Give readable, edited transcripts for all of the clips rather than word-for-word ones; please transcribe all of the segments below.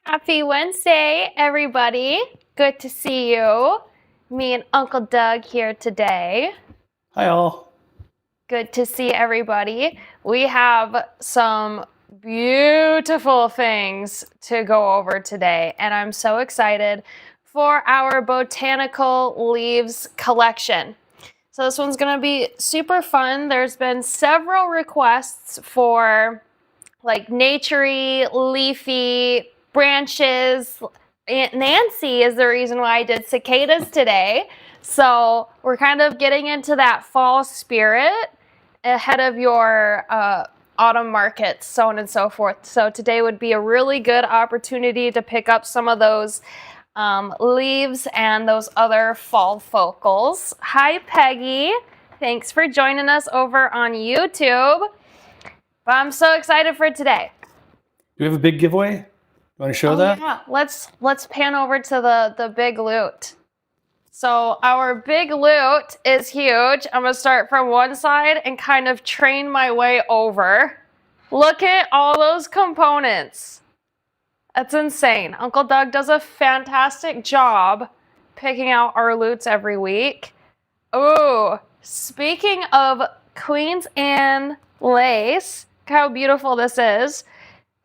Happy Wednesday, everybody. Good to see you. Me and Uncle Doug here today. Hi, all. Good to see everybody. We have some beautiful things to go over today, and I'm so excited for our botanical leaves collection. So this one's going to be super fun. There's been several requests for like naturey, leafy branches. Aunt Nancy is the reason why I did cicadas today. So we're kind of getting into that fall spirit ahead of your autumn markets, so on and so forth. So today would be a really good opportunity to pick up some of those leaves and those other fall focals. Hi, Peggy. Thanks for joining us over on YouTube. But I'm so excited for today. Do we have a big giveaway? You want to show that? Yeah, let's pan over to the big loot. So our big loot is huge. I'm gonna start from one side and kind of train my way over. Look at all those components. That's insane. Uncle Doug does a fantastic job picking out our loots every week. Ooh, speaking of Queen's Anne lace, look how beautiful this is.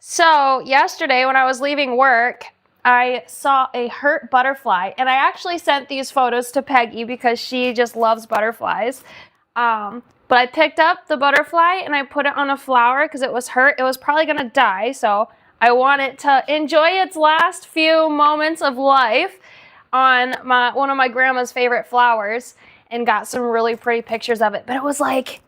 So yesterday when I was leaving work, I saw a hurt butterfly, and I actually sent these photos to Peggy because she just loves butterflies. But I picked up the butterfly and I put it on a flower because it was hurt. It was probably gonna die, so I want it to enjoy its last few moments of life on one of my grandma's favorite flowers, and got some really pretty pictures of it. But it was like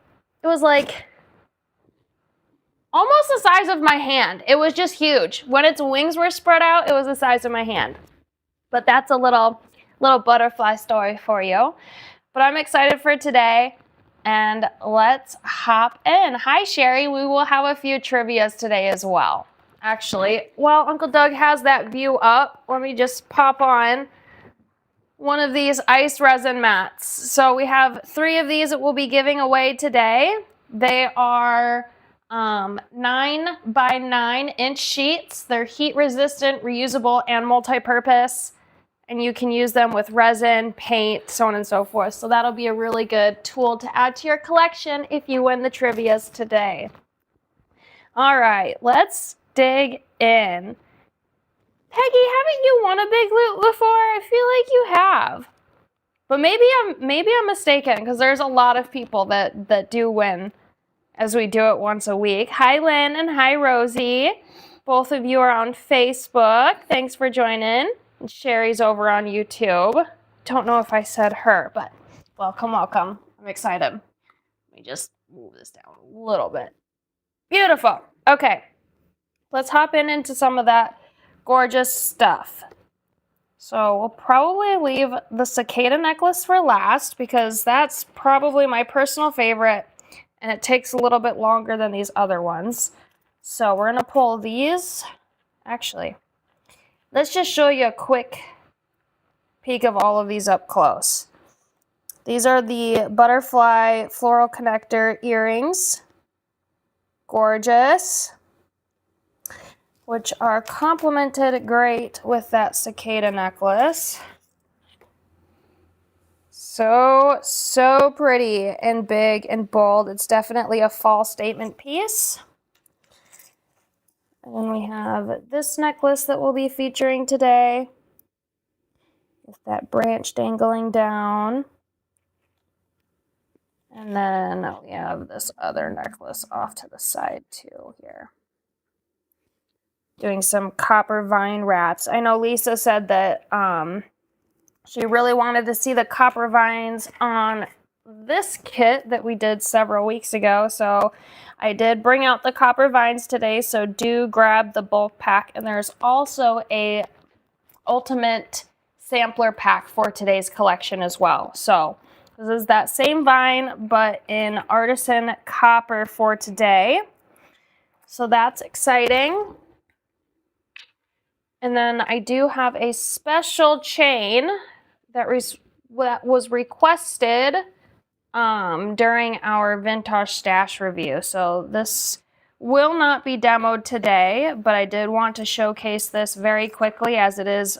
almost the size of my hand. It was just huge. When its wings were spread out, it was the size of my hand. But that's a little butterfly story for you. But I'm excited for today, and let's hop in. Hi, Sherry. We will have a few trivias today as well. Actually, while Uncle Doug has that view up, let me just pop on one of these ice resin mats. So we have 3 of these that we'll be giving away today. They are 9 by 9 inch sheets. They're heat resistant, reusable, and multi-purpose. And you can use them with resin, paint, so on and so forth. So that'll be a really good tool to add to your collection if you win the trivias today. All right, let's dig in. Peggy, haven't you won a big loot before? I feel like you have. But maybe I'm mistaken, because there's a lot of people that do win as we do it once a week. Hi, Lynn, and hi, Rosie. Both of you are on Facebook. Thanks for joining. And Sherry's over on YouTube. Don't know if I said her, but welcome. I'm excited. Let me just move this down a little bit. Beautiful. Okay, let's hop into some of that gorgeous stuff. So we'll probably leave the cicada necklace for last, because that's probably my personal favorite, and it takes a little bit longer than these other ones. So we're gonna pull these. Actually, let's just show you a quick peek of all of these up close. These are the butterfly floral connector earrings. Gorgeous. Which are complemented great with that cicada necklace. So pretty and big and bold. It's definitely a fall statement piece. And then we have this necklace that we'll be featuring today, with that branch dangling down. And then we have this other necklace off to the side too here. Doing some copper vine wraps. I know Lisa said that she really wanted to see the copper vines on this kit that we did several weeks ago. So I did bring out the copper vines today. So do grab the bulk pack. And there's also a ultimate sampler pack for today's collection as well. So this is that same vine, but in artisan copper for today. So that's exciting. And then I do have a special chain that was requested during our vintage stash review. So this will not be demoed today, but I did want to showcase this very quickly as it is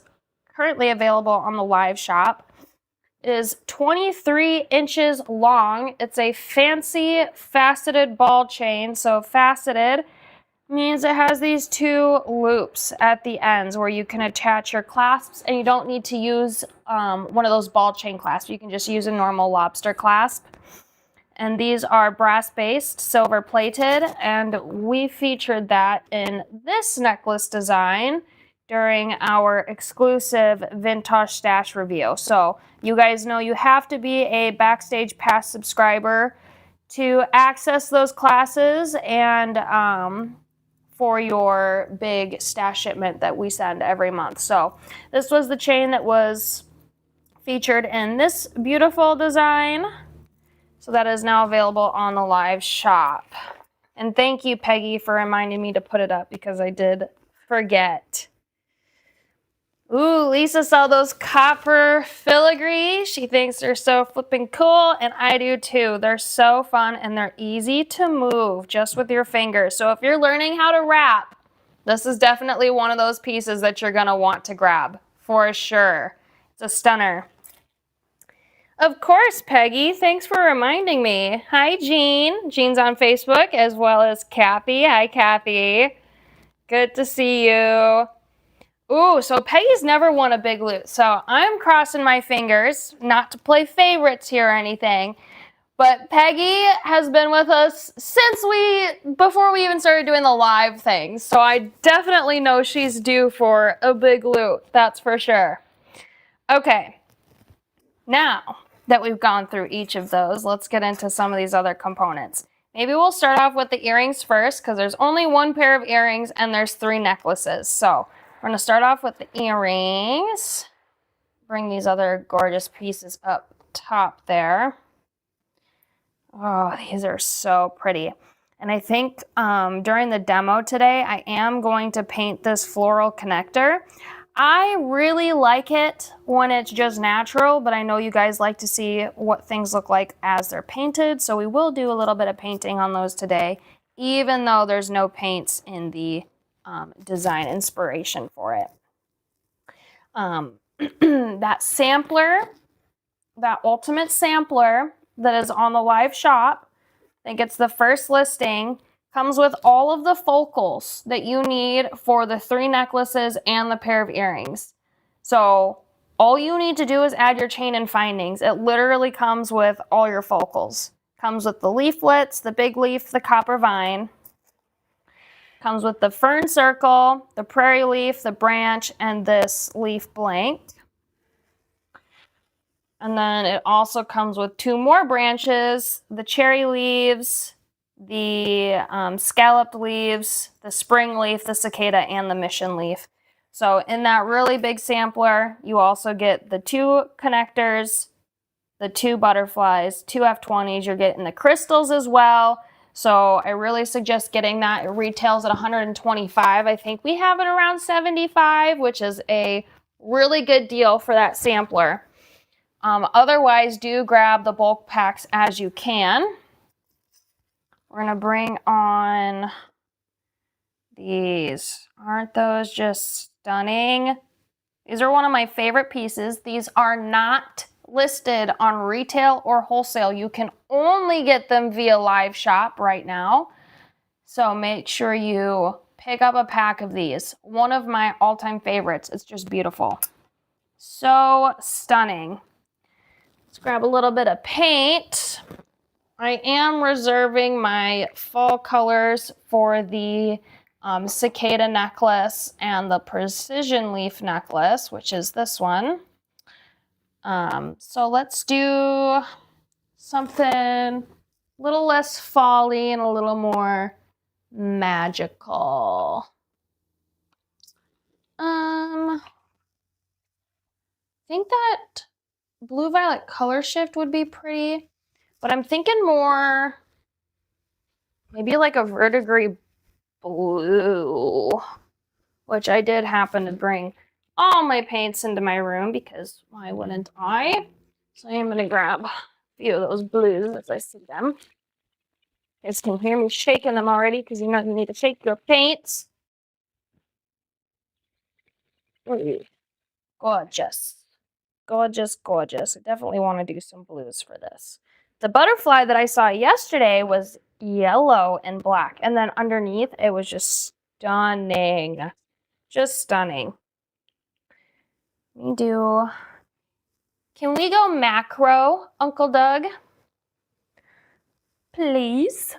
currently available on the live shop. It is 23 inches long. It's a fancy faceted ball chain. So faceted means it has these two loops at the ends where you can attach your clasps, and you don't need to use one of those ball chain clasps. You can just use a normal lobster clasp. And these are brass based, silver plated, and we featured that in this necklace design during our exclusive Vintage Stash review. So you guys know you have to be a Backstage Pass subscriber to access those classes and for your big stash shipment that we send every month. So this was the chain that was featured in this beautiful design. So that is now available on the live shop. And thank you, Peggy, for reminding me to put it up because I did forget. Ooh, Lisa saw those copper filigree. She thinks they're so flipping cool, and I do too. They're so fun, and they're easy to move just with your fingers. So if you're learning how to wrap, this is definitely one of those pieces that you're going to want to grab, for sure. It's a stunner. Of course, Peggy. Thanks for reminding me. Hi, Jean. Jean's on Facebook, as well as Kathy. Hi, Kathy. Good to see you. Ooh, so Peggy's never won a big loot. So I'm crossing my fingers, not to play favorites here or anything, but Peggy has been with us since before we even started doing the live things. So I definitely know she's due for a big loot. That's for sure. Okay. Now that we've gone through each of those, let's get into some of these other components. Maybe we'll start off with the earrings first because there's only one pair of earrings and there's 3 necklaces. So we're going to start off with the earrings. Bring these other gorgeous pieces up top there. Oh, these are so pretty. And I think during the demo today, I am going to paint this floral connector. I really like it when it's just natural, but I know you guys like to see what things look like as they're painted, so we will do a little bit of painting on those today, even though there's no paints in the design inspiration for it. That sampler, that ultimate sampler that is on the live shop, I think it's the first listing, comes with all of the focals that you need for the 3 necklaces and the pair of earrings. So all you need to do is add your chain and findings. It literally comes with all your focals. Comes with the leaflets, the big leaf, the copper vine. Comes with the fern circle, the prairie leaf, the branch, and this leaf blank. And then it also comes with 2 more branches, the cherry leaves, the scalloped leaves, the spring leaf, the cicada, and the mission leaf. So in that really big sampler, you also get the 2 connectors, the 2 butterflies, 2 F20s. You're getting the crystals as well. So I really suggest getting that. It retails at $125. I think we have it around $75, which is a really good deal for that sampler. Otherwise, do grab the bulk packs as you can. We're going to bring on these. Aren't those just stunning? These are one of my favorite pieces. These are not listed on retail or wholesale. You can only get them via live shop right now. So make sure you pick up a pack of these. One of my all-time favorites. It's just beautiful. So stunning. Let's grab a little bit of paint. I am reserving my fall colors for the cicada necklace and the precision leaf necklace, which is this one. So let's do something a little less fall-y and a little more magical. I think that blue violet color shift would be pretty. But I'm thinking more, maybe like a verdigris blue, which I did happen to bring all my paints into my room because why wouldn't I? So I am going to grab a few of those blues as I see them. You guys can hear me shaking them already because you know you need to shake your paints. Gorgeous. Gorgeous, gorgeous. I definitely want to do some blues for this. The butterfly that I saw yesterday was yellow and black. And then underneath, it was just stunning. Just stunning. Can we go macro, Uncle Doug? Please.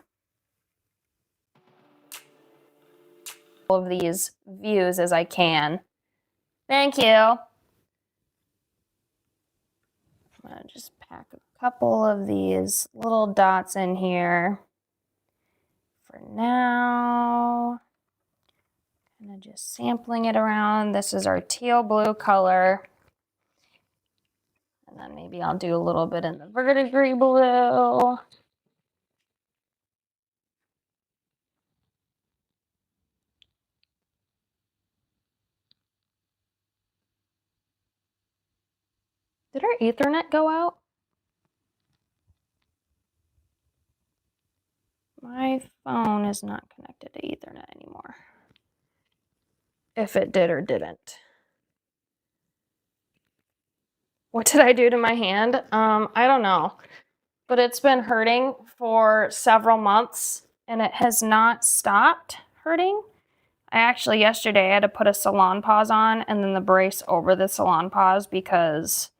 All of these views as I can. Thank you. I'm gonna just pack a couple of these little dots in here for now. Kind of just sampling it around. This is our teal blue color. And then maybe I'll do a little bit in the verdigris blue. Did our Ethernet go out? My phone is not connected to Ethernet anymore. If it did or didn't. What did I do to my hand? I don't know. But it's been hurting for several months and it has not stopped hurting. I actually yesterday had to put a salon pause on and then the brace over the salon pause because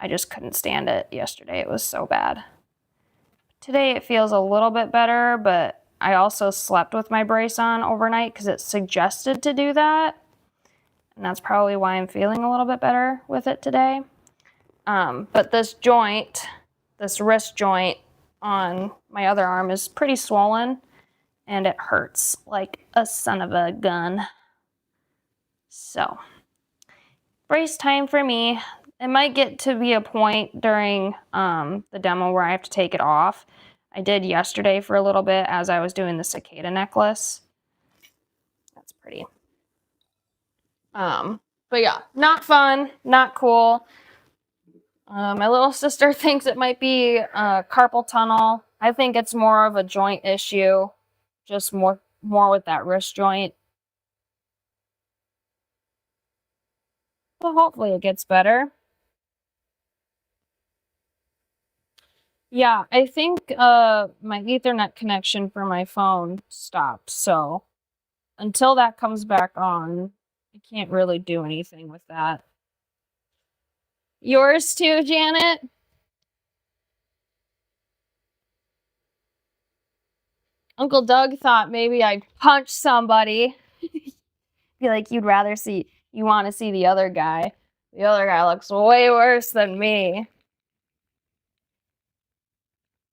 I just couldn't stand it yesterday. It was so bad. Today it feels a little bit better, but I also slept with my brace on overnight because it suggested to do that. And that's probably why I'm feeling a little bit better with it today. But this joint, this wrist joint on my other arm is pretty swollen and it hurts like a son of a gun. So, brace time for me. It might get to be a point during the demo where I have to take it off. I did yesterday for a little bit as I was doing the cicada necklace. That's pretty. But yeah, not fun, not cool. My little sister thinks it might be carpal tunnel. I think it's more of a joint issue, just more with that wrist joint. But hopefully it gets better. Yeah, I think my Ethernet connection for my phone stopped, so until that comes back on, I can't really do anything with that. Yours too, Janet? Uncle Doug thought maybe I'd punch somebody. Be like, you want to see the other guy. The other guy looks way worse than me.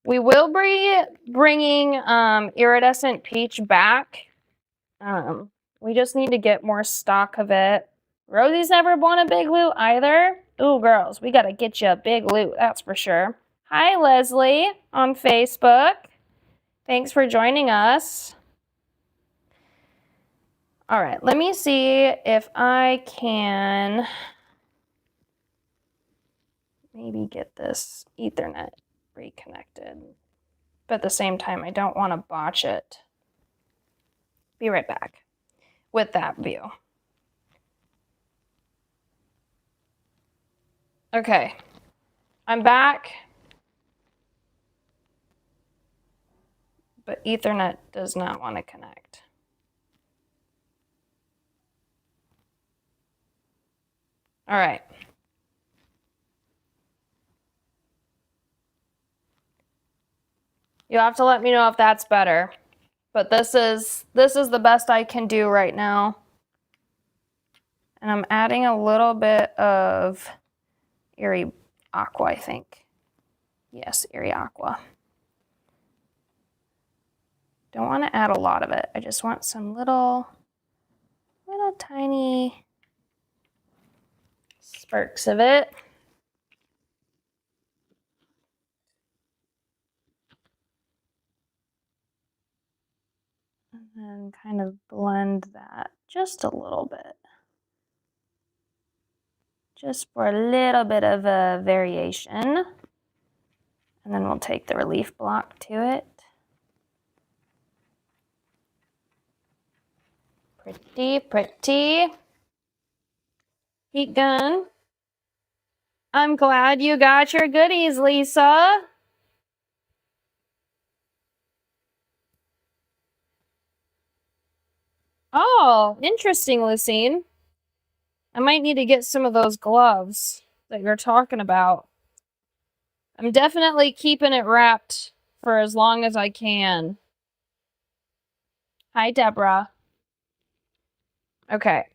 We will be bringing iridescent peach back. We just need to get more stock of it. Rosie's never won a big loot either. Ooh, girls, we gotta get you a big loot, that's for sure. Hi, Leslie on Facebook. Thanks for joining us. All right, let me see if I can maybe get this Ethernet reconnected. But at the same time, I don't want to botch it. Be right back with that view. Okay, I'm back. But Ethernet does not want to connect. All right. You'll have to let me know if that's better. But this is the best I can do right now. And I'm adding a little bit of Airy Aqua, I think. Yes, Airy Aqua. Don't want to add a lot of it. I just want some little tiny sparks of it. And then kind of blend that just a little bit. Just for a little bit of a variation. And then we'll take the relief block to it. Pretty, pretty. Heat gun. I'm glad you got your goodies, Lisa. Oh, interesting, Lucine. I might need to get some of those gloves that you're talking about. I'm definitely keeping it wrapped for as long as I can. Hi, Deborah. Okay,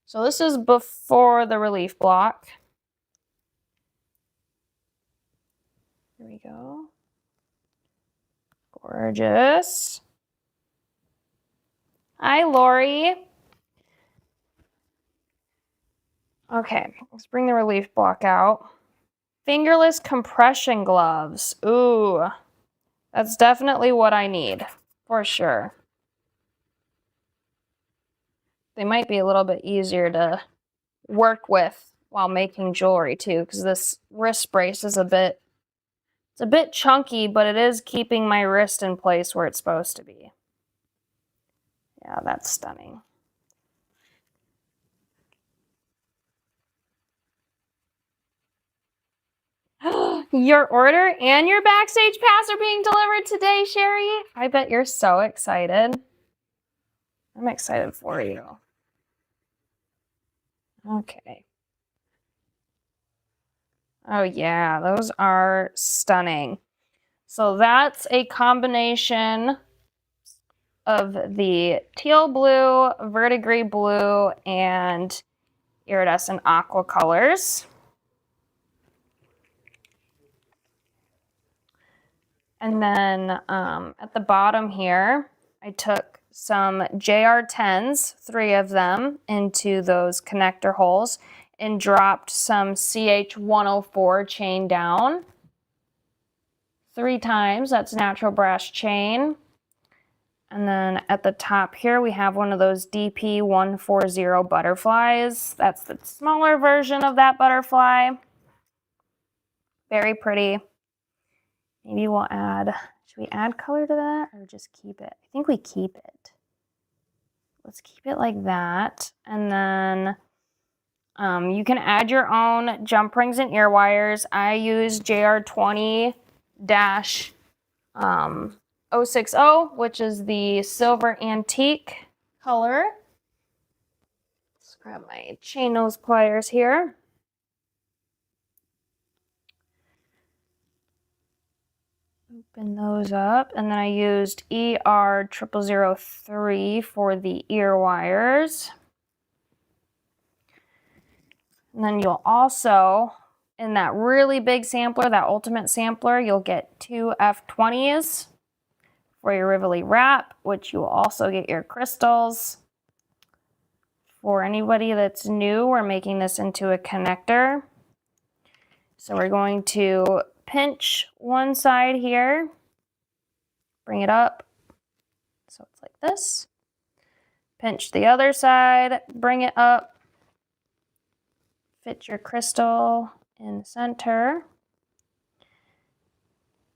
so this is before the relief block. Here we go. Gorgeous. Hi, Lori. Okay, let's bring the relief block out. Fingerless compression gloves. Ooh, that's definitely what I need, for sure. They might be a little bit easier to work with while making jewelry too, because this wrist brace is it's a bit chunky, but it is keeping my wrist in place where it's supposed to be. Yeah, that's stunning. Your order and your backstage pass are being delivered today, Sherry. I bet you're so excited. I'm excited for you. Okay. Oh yeah, those are stunning. So that's a combination of the teal blue, verdigris blue, and iridescent aqua colors. And then at the bottom here, I took some JR10s, 3 of them, into those connector holes and dropped some CH104 chain down 3 times. That's natural brass chain. And then at the top here, we have one of those DP140 butterflies. That's the smaller version of that butterfly. Very pretty. Maybe we'll add, should we add color to that or just keep it? I think we keep it. Let's keep it like that. And then you can add your own jump rings and ear wires. I use JR20-060, which is the silver antique color. Let's grab my chain nose pliers here. Open those up, and then I used ER0003 for the ear wires. And then you'll also, in that really big sampler, that ultimate sampler, you'll get 2 F20s for your Rivoli wrap, which you will also get your crystals. For anybody that's new, we're making this into a connector. So we're going to pinch one side here, bring it up, so it's like this. Pinch the other side, bring it up, fit your crystal in the center.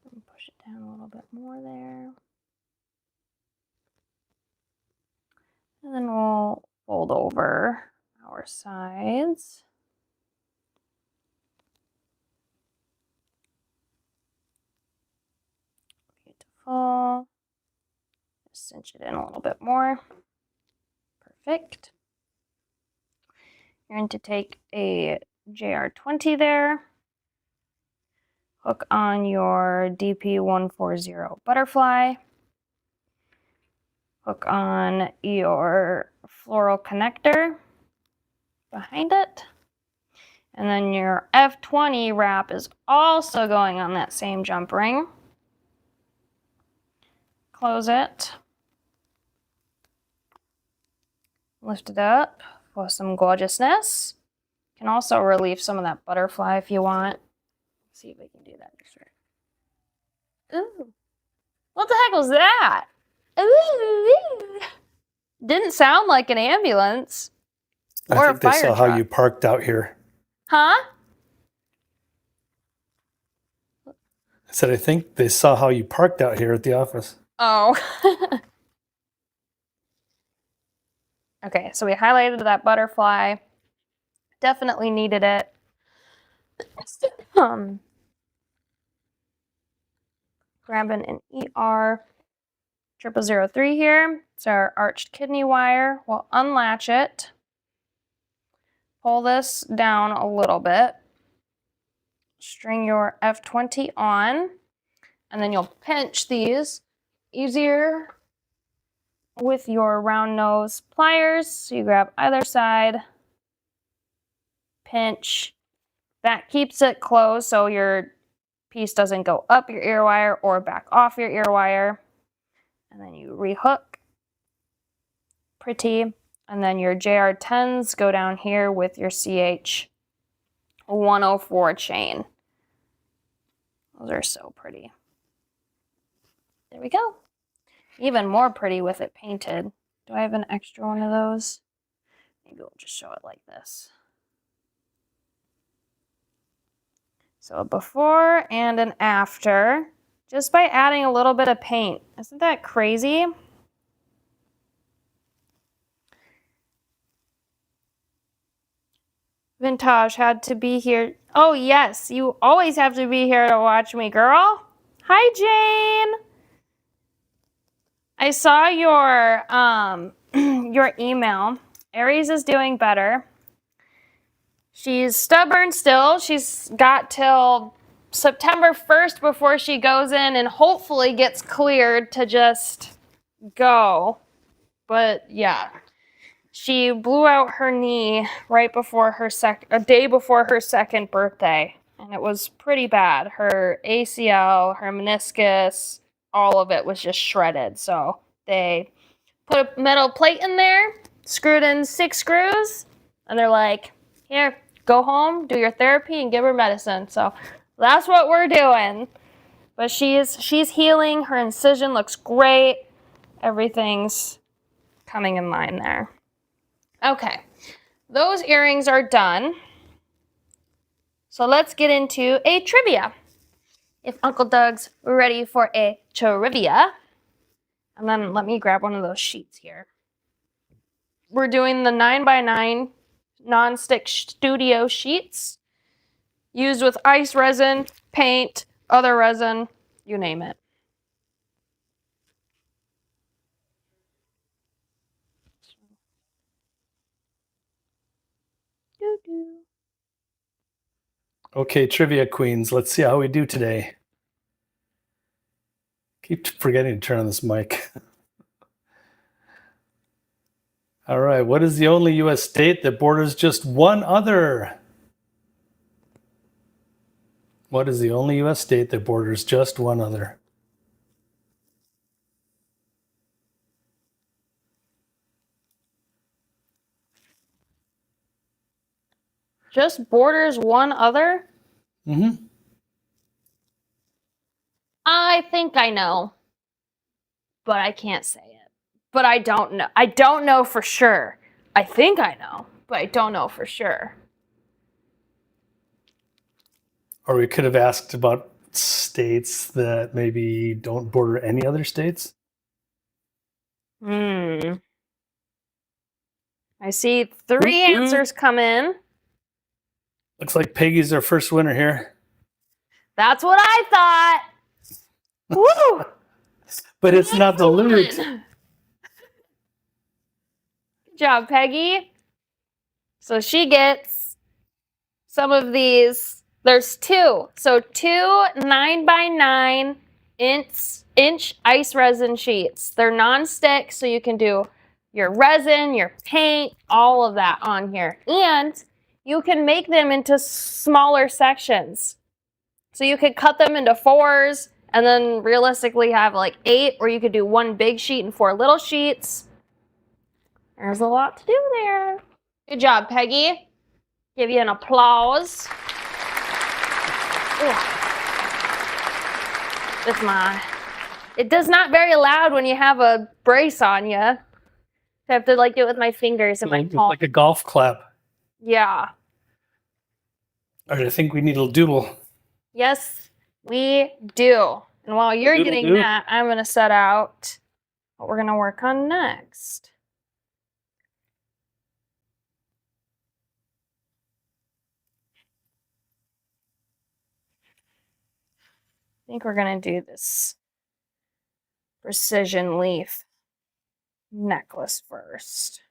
Push it down a little bit more there. And then we'll fold over our sides. Beautiful. Just cinch it in a little bit more. Perfect. You're going to take a JR20 there. Hook on your DP140 butterfly. Hook on your floral connector behind it. And then your F20 wrap is also going on that same jump ring. Close it. Lift it up for some gorgeousness. You can also relieve some of that butterfly if you want. Let's see if we can do that just right. Ooh. What the heck was that? Ooh. Didn't sound like an ambulance. Or I think they saw how you parked out here. Huh? I said, I think they saw how you parked out here at the office. Oh. Okay, so we highlighted that butterfly. Definitely needed it. Grabbing an ER 0003 here. It's our arched kidney wire. We'll unlatch it. Pull this down a little bit. String your F20 on. And then you'll pinch these. Easier with your round nose pliers. So you grab either side. Pinch. That keeps it closed so your piece doesn't go up your ear wire or back off your ear wire. And then you rehook. Pretty. And then your JR10s go down here with your CH 104 chain. Those are so pretty. There we go. Even more pretty with it painted. Do I have an extra one of those? Maybe we'll just show it like this. So a before and an after, just by adding a little bit of paint. Isn't that crazy? Vintage had to be here. Oh yes, you always have to be here to watch me, girl. Hi, Jane. I saw your your email. Aries is doing better. She's stubborn still. She's got till September 1st before she goes in and hopefully gets cleared to just go. But yeah, she blew out her knee right before her a day before her second birthday. And it was pretty bad. Her ACL, her meniscus, all of it was just shredded. So they put a metal plate in there, screwed in 6 screws, and they're like, here, go home, do your therapy, and give her medicine. So that's what we're doing. But she's healing. Her incision looks great. Everything's coming in line there. Okay, those earrings are done. So let's get into a trivia. If Uncle Doug's ready for a trivia, and then let me grab one of those sheets here. We're doing the 9x9 non-stick studio sheets used with ice resin, paint, other resin, you name it. Doo-doo. Okay, trivia queens. Let's see how we do today. Keep forgetting to turn on this mic. All right, what is the only U.S. state that borders just one other? What is the only U.S. state that borders just one other? Just borders one other? Mm-hmm. I think I know, but I can't say it. But I don't know. I don't know for sure. I think I know, but I don't know for sure. Or we could have asked about states that maybe don't border any other states. I see 3 answers come in. Looks like Peggy's our first winner here. That's what I thought. Woo! But it's not the loot. Good job, Peggy. So she gets some of these. There's 2. So 2 9x9 inch ice resin sheets. They're non-stick, so you can do your resin, your paint, all of that on here. And you can make them into smaller sections. So you could cut them into 4s and then realistically have like 8, or you could do 1 big sheet and 4 little sheets. There's a lot to do there. Good job, Peggy. Give you an applause. Ooh. It's mine. It does not very loud when you have a brace on you. I have to like do it with my fingers and my palm. Like a golf clap. Yeah. All right, I think we need a doodle. Yes, we do. And while you're getting that, I'm going to set out what we're going to work on next. think we're going to do this precision leaf necklace first.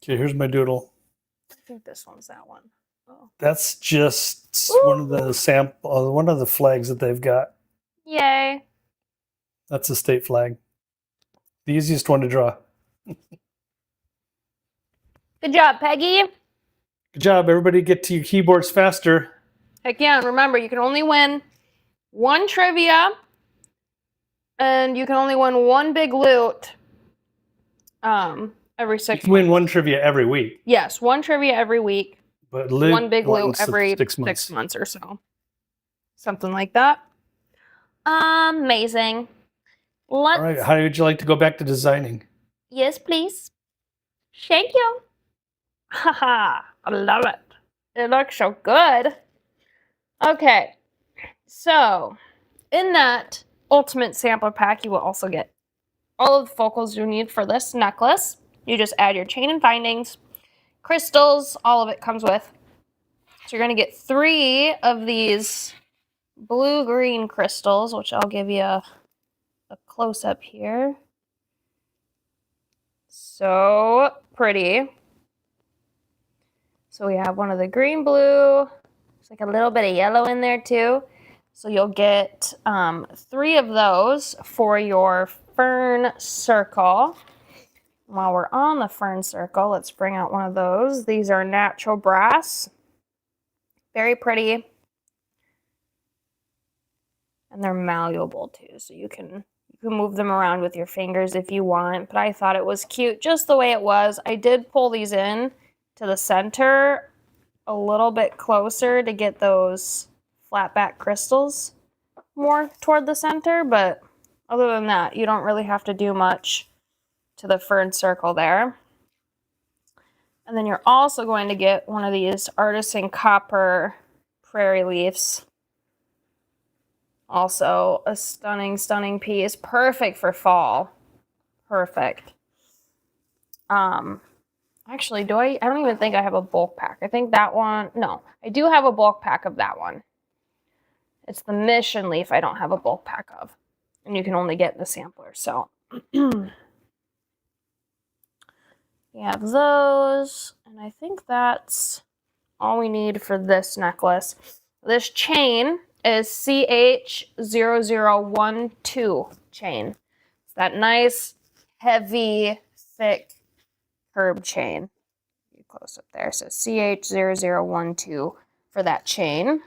Okay, here's my doodle. I think this one's that one. Oh. That's just Ooh. one of the flags that they've got. Yay. That's a state flag. The easiest one to draw. Good job, Peggy. Good job. Everybody get to your keyboards faster. Heck yeah, and remember, you can only win one trivia, and you can only win one big loot every 6 months. You win one trivia every week. Yes, one trivia every week. But one big loot once every 6 months. 6 months or so. Something like that. Amazing. All right, how would you like to go back to designing? Yes, please. Thank you. Haha, I love it. It looks so good. Okay, so in that ultimate sampler pack, you will also get all of the focals you need for this necklace. You just add your chain and findings, crystals, all of it comes with. So you're going to get 3 of these blue-green crystals, which I'll give you a close-up here. So pretty. So we have one of the green-blue. There's like a little bit of yellow in there too. So you'll get 3 of those for your fern circle. While we're on the fern circle, let's bring out one of those. These are natural brass. Very pretty. And they're malleable too, so you can move them around with your fingers if you want. But I thought it was cute just the way it was. I did pull these in to the center a little bit closer to get those flat back crystals more toward the center, but other than that, you don't really have to do much to the fern circle there. And then you're also going to get one of these artisan copper prairie leaves. Also a stunning, stunning piece. Perfect for fall. Perfect. Actually, I don't even think I have a bulk pack. I think that one, no, I do have a bulk pack of that one. It's the mission leaf I don't have a bulk pack of. And you can only get the sampler, so. You have those, and I think that's all we need for this necklace. This chain is CH0012 chain. It's that nice, heavy, thick curb chain. Close up there. So CH0012 for that chain.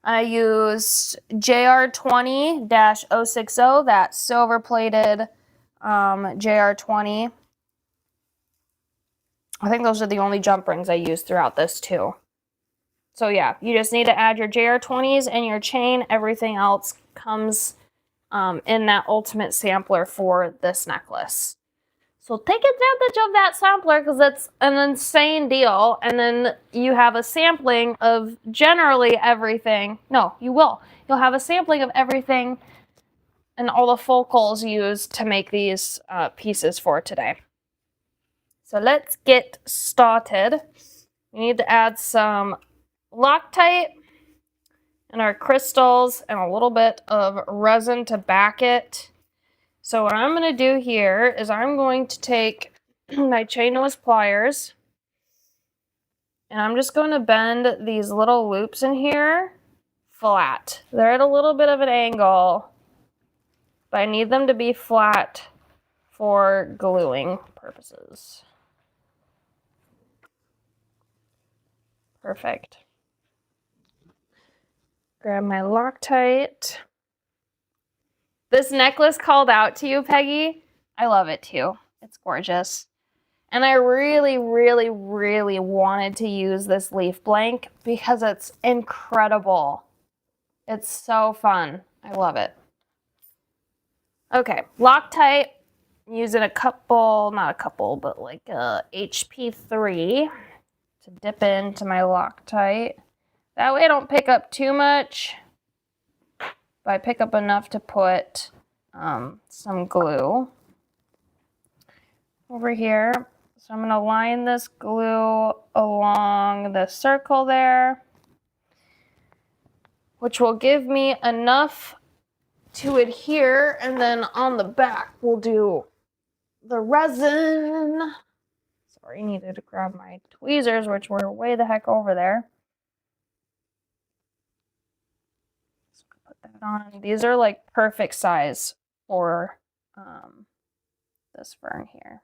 I used JR20-060, that silver plated JR20. I think those are the only jump rings I used throughout this too. So yeah, you just need to add your JR20s and your chain. Everything else comes in that ultimate sampler for this necklace. So take advantage of that sampler because it's an insane deal. And then you have a sampling of generally everything. No, you will. You'll have a sampling of everything and all the focals used to make these pieces for today. So let's get started. We need to add some Loctite and our crystals and a little bit of resin to back it. So what I'm going to do here is I'm going to take my chain nose pliers and I'm just going to bend these little loops in here flat. They're at a little bit of an angle, but I need them to be flat for gluing purposes. Perfect. Grab my Loctite. This necklace called out to you, Peggy. I love it too. It's gorgeous. And I really, really, really wanted to use this leaf blank because it's incredible. It's so fun. I love it. Okay, Loctite. I'm using a couple, not a couple, but like a HP3 to dip into my Loctite. That way I don't pick up too much. But I pick up enough to put some glue. Over here, So I'm going to line this glue along the circle there, which will give me enough to adhere, and then on the back we'll do the resin. Sorry, needed to grab my tweezers, which were way the heck over there. So put that on. These are like perfect size for this fern here.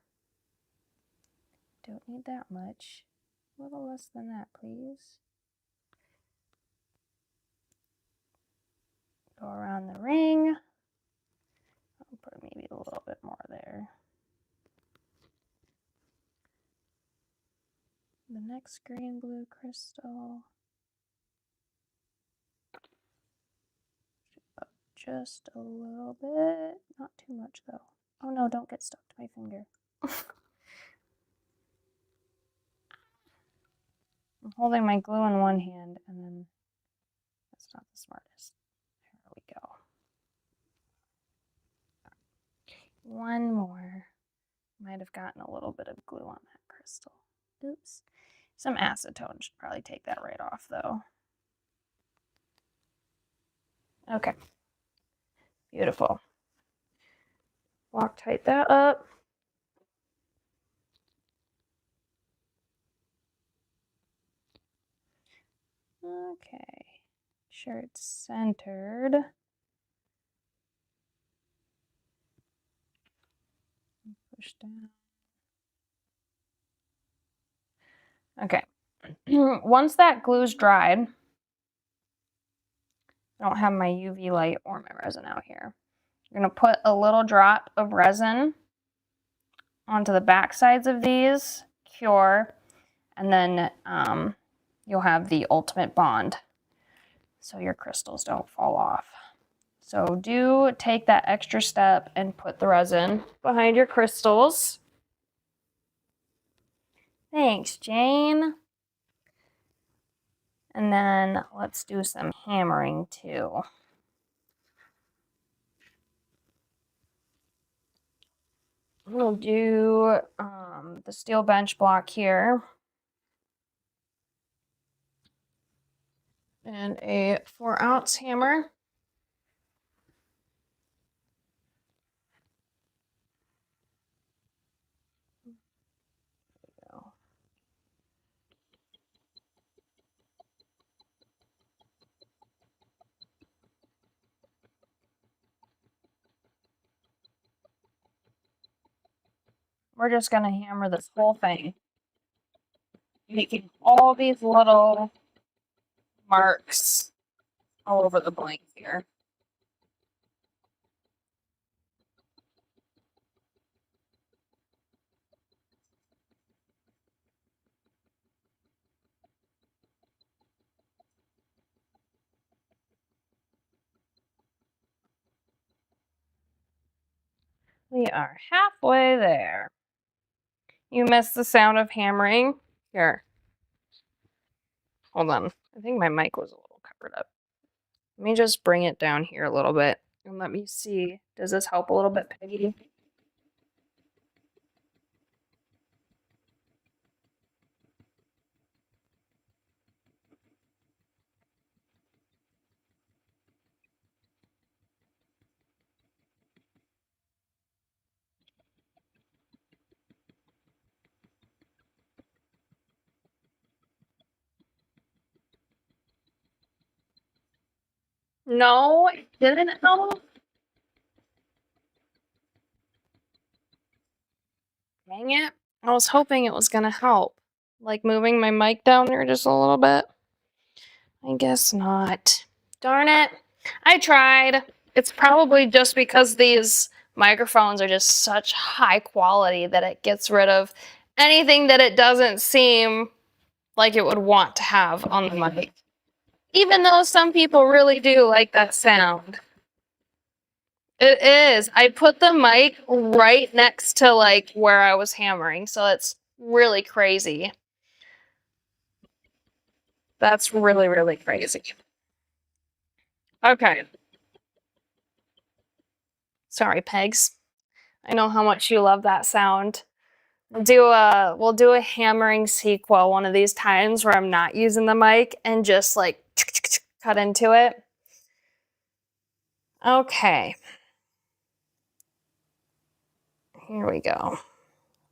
Don't need that much. A little less than that, please. Go around the ring. I'll put maybe a little bit more there. The next green blue crystal. Just a little bit. Not too much though. Oh no, don't get stuck to my finger. I'm holding my glue in one hand and then that's not the smartest. There we go. One more. Might have gotten a little bit of glue on that crystal. Oops. Some acetone should probably take that right off though. Okay. Beautiful. Loctite that up. Okay. Sure it's centered. Push down. Okay. Once that glue's dried, I don't have my UV light or my resin out here. You're going to put a little drop of resin onto the back sides of these, cure, and then you'll have the ultimate bond so your crystals don't fall off. So do take that extra step and put the resin behind your crystals. Thanks, Jane. And then let's do some hammering too. We'll do the steel bench block here. And a 4-ounce hammer. We're just going to hammer this whole thing, making all these little marks all over the blank here. We are halfway there. You missed the sound of hammering. Here. Hold on. I think my mic was a little covered up. Let me just bring it down here a little bit and let me see. Does this help a little bit, Peggy? No, it didn't help. Dang it. I was hoping it was going to help. Like moving my mic down there just a little bit. I guess not. Darn it. I tried. It's probably just because these microphones are just such high quality that it gets rid of anything that it doesn't seem like it would want to have on the mic. Even though some people really do like that sound. It is. I put the mic right next to like where I was hammering, so it's really crazy. That's really, really crazy. Okay. Sorry, Pegs. I know how much you love that sound. We'll do a hammering sequel one of these times where I'm not using the mic and just like cut into it. Okay. Here we go.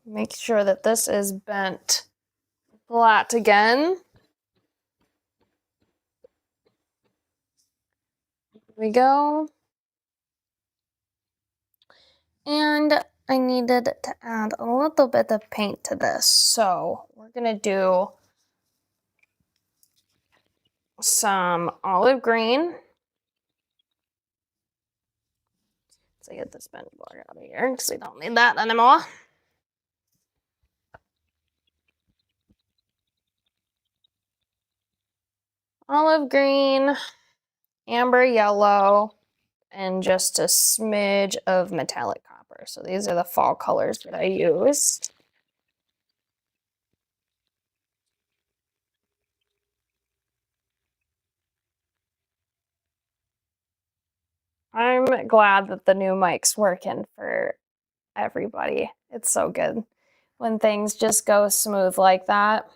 Make sure that this is bent flat again. Here we go. And I needed to add a little bit of paint to this. So we're gonna do some olive green. Let's get this bent board out of here because we don't need that anymore. Olive green, amber yellow, and just a smidge of metallic copper. So these are the fall colors that I used. I'm glad that the new mic's working for everybody. It's so good when things just go smooth like that.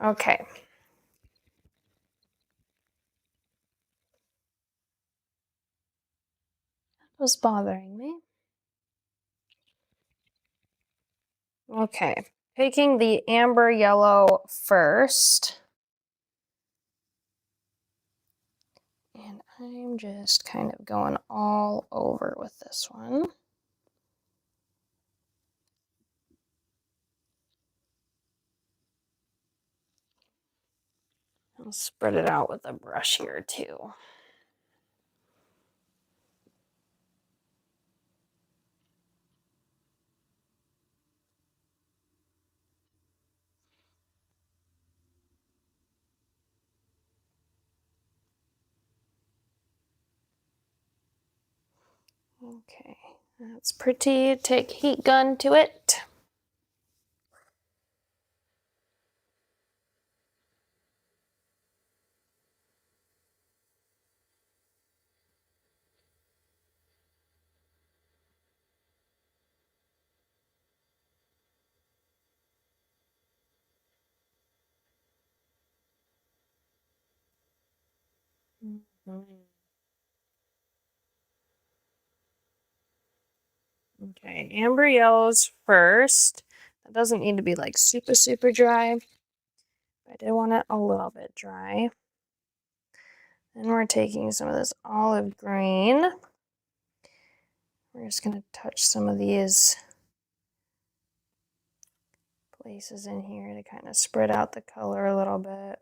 Okay. That was bothering me. Okay, taking the amber yellow first. And I'm just kind of going all over with this one. I'll spread it out with a brush here too. Okay, that's pretty. Take heat gun to it. Okay, amber yellows first. That doesn't need to be like super, super dry. I did want it a little bit dry. Then we're taking some of this olive green. We're just going to touch some of these places in here to kind of spread out the color a little bit.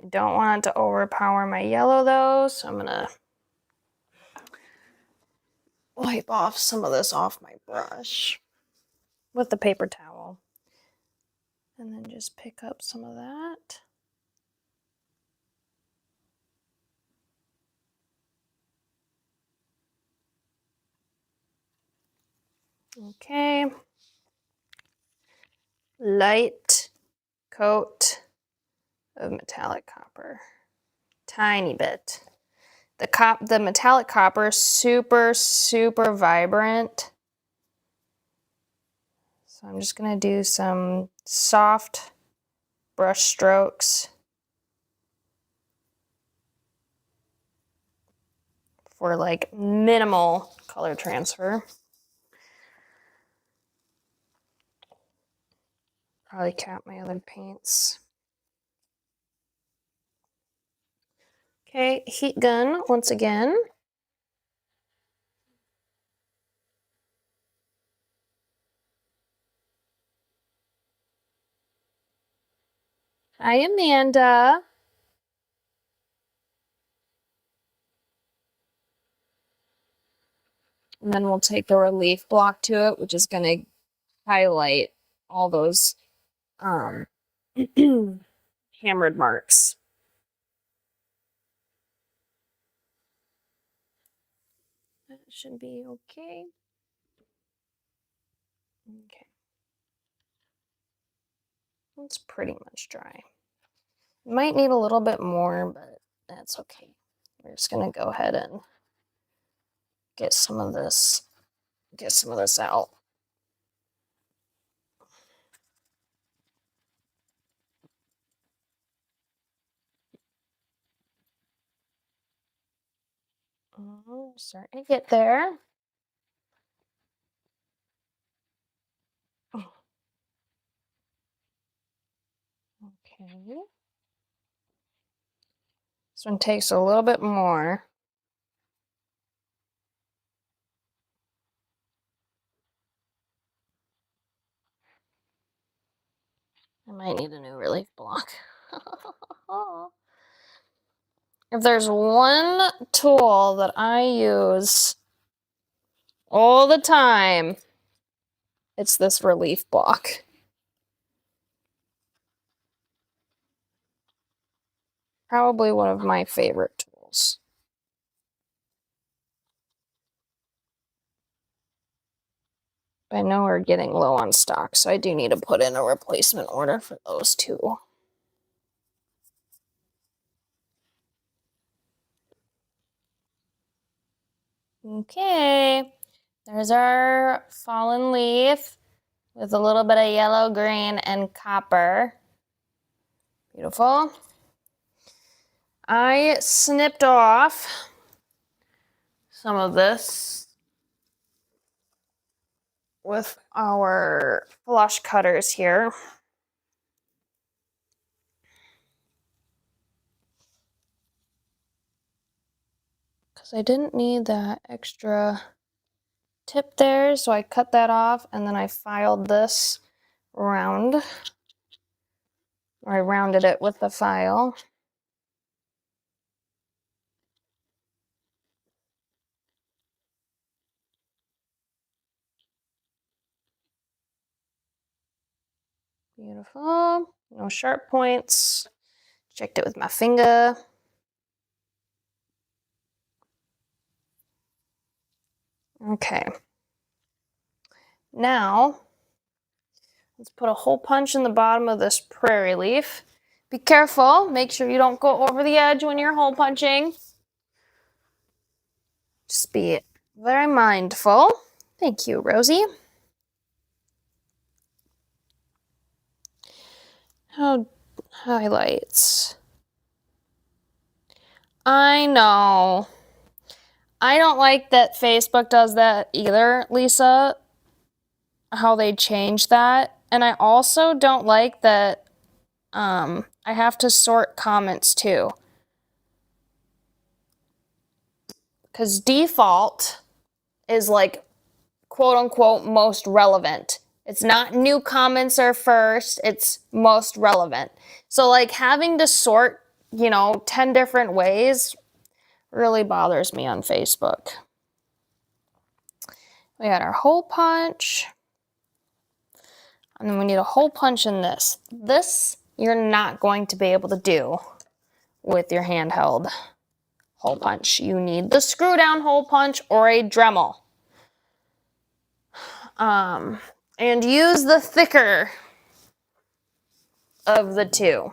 I don't want it to overpower my yellow though, so I'm going to wipe off some of this off my brush with the paper towel. And then just pick up some of that. Okay. Light coat of metallic copper. Tiny bit. The metallic copper, super, super vibrant. So I'm just gonna do some soft brush strokes for like minimal color transfer. Probably cap my other paints. Okay, heat gun once again. Hi, Amanda. And then we'll take the relief block to it, which is going to highlight all those hammered marks. That should be okay. Okay. It's pretty much dry. Might need a little bit more, but that's okay. We're just going to go ahead and get some of this out. Starting to get there. Okay. This one takes a little bit more. I might need a new relief block. If there's one tool that I use all the time, it's this relief block. Probably one of my favorite tools. I know we're getting low on stock, so I do need to put in a replacement order for those two. Okay, there's our fallen leaf with a little bit of yellow, green, and copper. Beautiful. I snipped off some of this with our flush cutters here. Because I didn't need that extra tip there, so I cut that off and then I filed this round. Or I rounded it with the file. Beautiful. No sharp points. Checked it with my finger. Okay. Now, let's put a hole punch in the bottom of this prairie leaf. Be careful. Make sure you don't go over the edge when you're hole punching. Just be very mindful. Thank you, Rosie. How highlights. I know. I don't like that Facebook does that either, Lisa, how they change that. And I also don't like that I have to sort comments too. Because default is like, quote unquote, most relevant. It's not new comments are first, it's most relevant. So like having to sort, 10 different ways really bothers me on Facebook. We got our hole punch. And then we need a hole punch in this. This you're not going to be able to do with your handheld hole punch. You need the screw down hole punch or a Dremel. And use the thicker of the two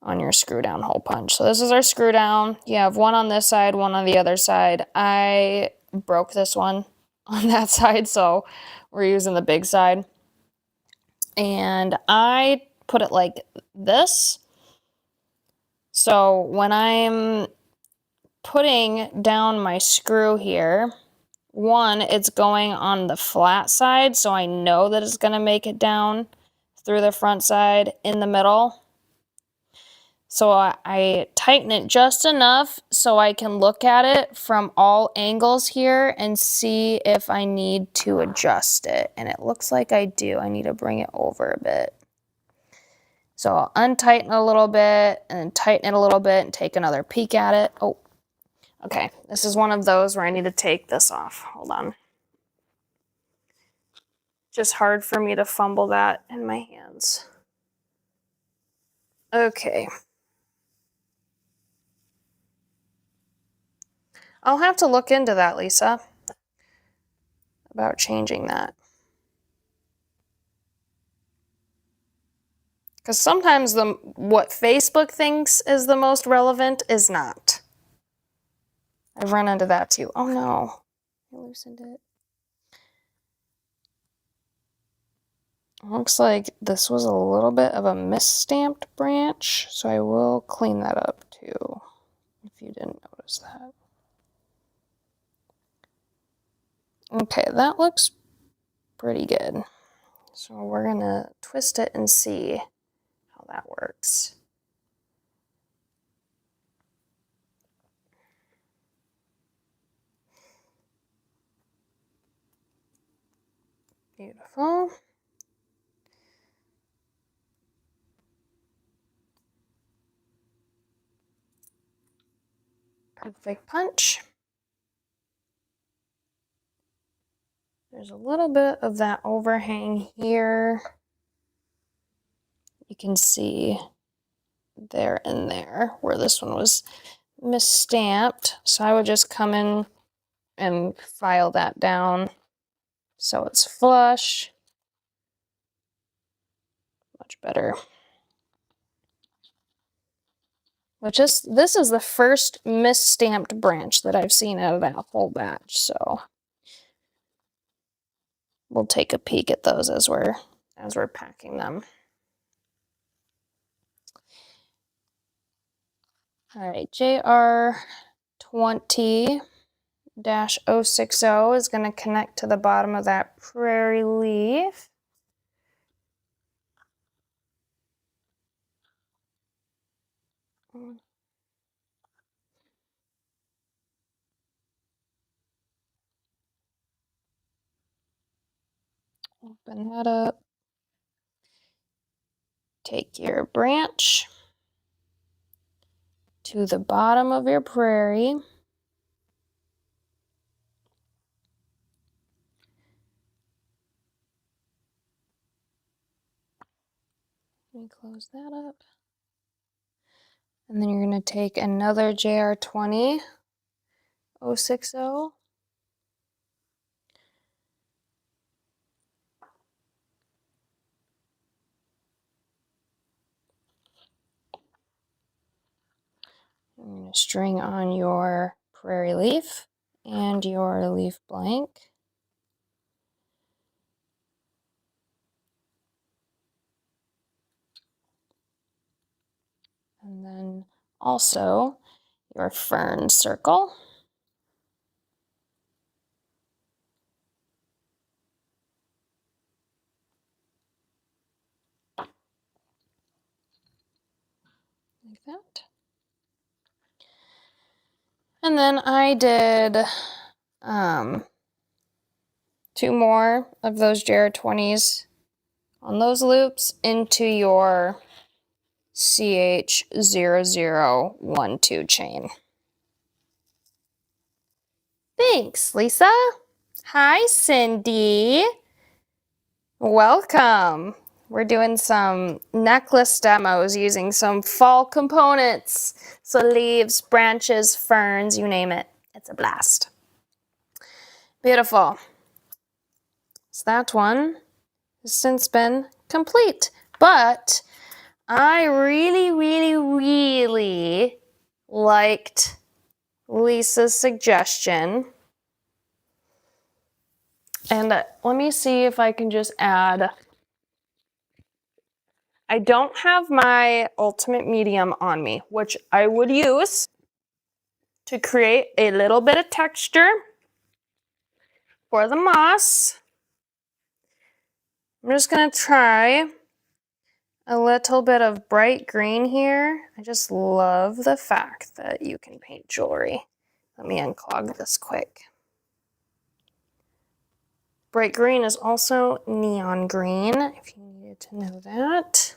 on your screw down hole punch. So this is our screw down. You have one on this side, one on the other side. I broke this one on that side, so we're using the big side. And I put it like this. So when I'm putting down my screw here, one, it's going on the flat side, so I know that it's going to make it down through the front side in the middle. So I tighten it just enough so I can look at it from all angles here and see if I need to adjust it. And it looks like I do. I need to bring it over a bit. So I'll untighten a little bit and then tighten it a little bit and take another peek at it. Oh, okay. This is one of those where I need to take this off. Hold on. Just hard for me to fumble that in my hands. Okay. I'll have to look into that, Lisa, about changing that. Because sometimes what Facebook thinks is the most relevant is not. I've run into that too. Oh no, I loosened it. Looks like this was a little bit of a misstamped branch, so I will clean that up too, if you didn't notice that. Okay, that looks pretty good. So we're gonna twist it and see how that works. Beautiful. Perfect punch. There's a little bit of that overhang here. You can see there and there where this one was misstamped. So I would just come in and file that down so it's flush. Much better. This is the first misstamped branch that I've seen out of that whole batch, so we'll take a peek at those as we're packing them. All right, JR 20-060 is going to connect to the bottom of that prairie leaf. Open that up. Take your branch to the bottom of your prairie. Let me close that up. And then you're going to take another JR 20-060. I'm going to string on your prairie leaf and your leaf blank. And then also your fern circle. Like that. And then I did 2 more of those JR20s on those loops into your CH0012 chain. Thanks, Lisa. Hi, Cindy. Welcome. We're doing some necklace demos using some fall components. So leaves, branches, ferns, you name it. It's a blast. Beautiful. So that one has since been complete. But I really liked Lisa's suggestion. And let me see if I can just add. I don't have my ultimate medium on me, which I would use to create a little bit of texture for the moss. I'm just gonna try a little bit of bright green here. I just love the fact that you can paint jewelry. Let me unclog this quick. Bright green is also neon green, if you needed to know that.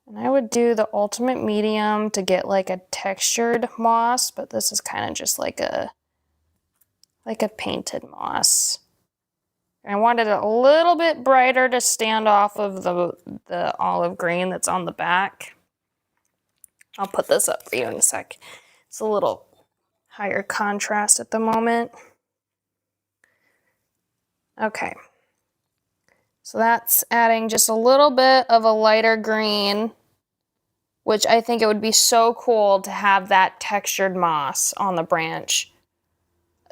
And I would do the ultimate medium to get like a textured moss, but this is kind of just like a painted moss. And I wanted it a little bit brighter to stand off of the olive green that's on the back. I'll put this up for you in a sec. It's a little higher contrast at the moment. Okay. So that's adding just a little bit of a lighter green which I think it would be so cool to have that textured moss on the branch.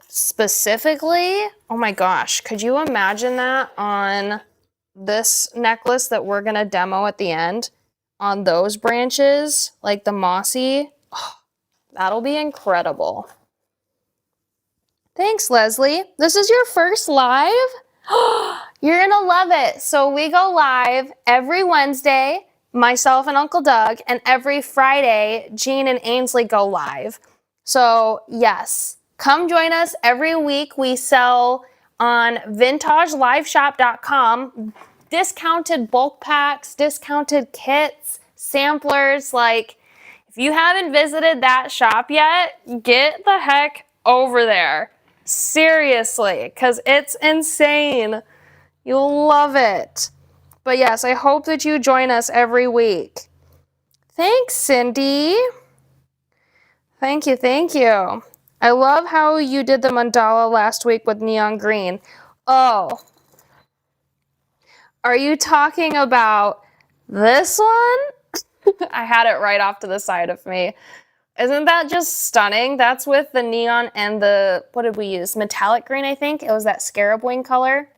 Specifically, oh my gosh, could you imagine that on this necklace that we're gonna demo at the end? On those branches, like the mossy, oh, that'll be incredible. Thanks, Leslie. This is your first live? You're gonna love it. So we go live every Wednesday, myself and Uncle Doug, and every Friday, Jean and Ainsley go live. So yes, come join us every week. We sell on vintageliveshop.com discounted bulk packs, discounted kits, samplers. Like, if you haven't visited that shop yet, get the heck over there. Seriously, because it's insane. You'll love it. But yes, I hope that you join us every week. Thanks, Cindy. Thank you, thank you. I love how you did the mandala last week with neon green. Oh, are you talking about this one? I had it right off to the side of me. Isn't that just stunning? That's with the neon and the, what did we use? Metallic green, I think. It was that scarab wing color.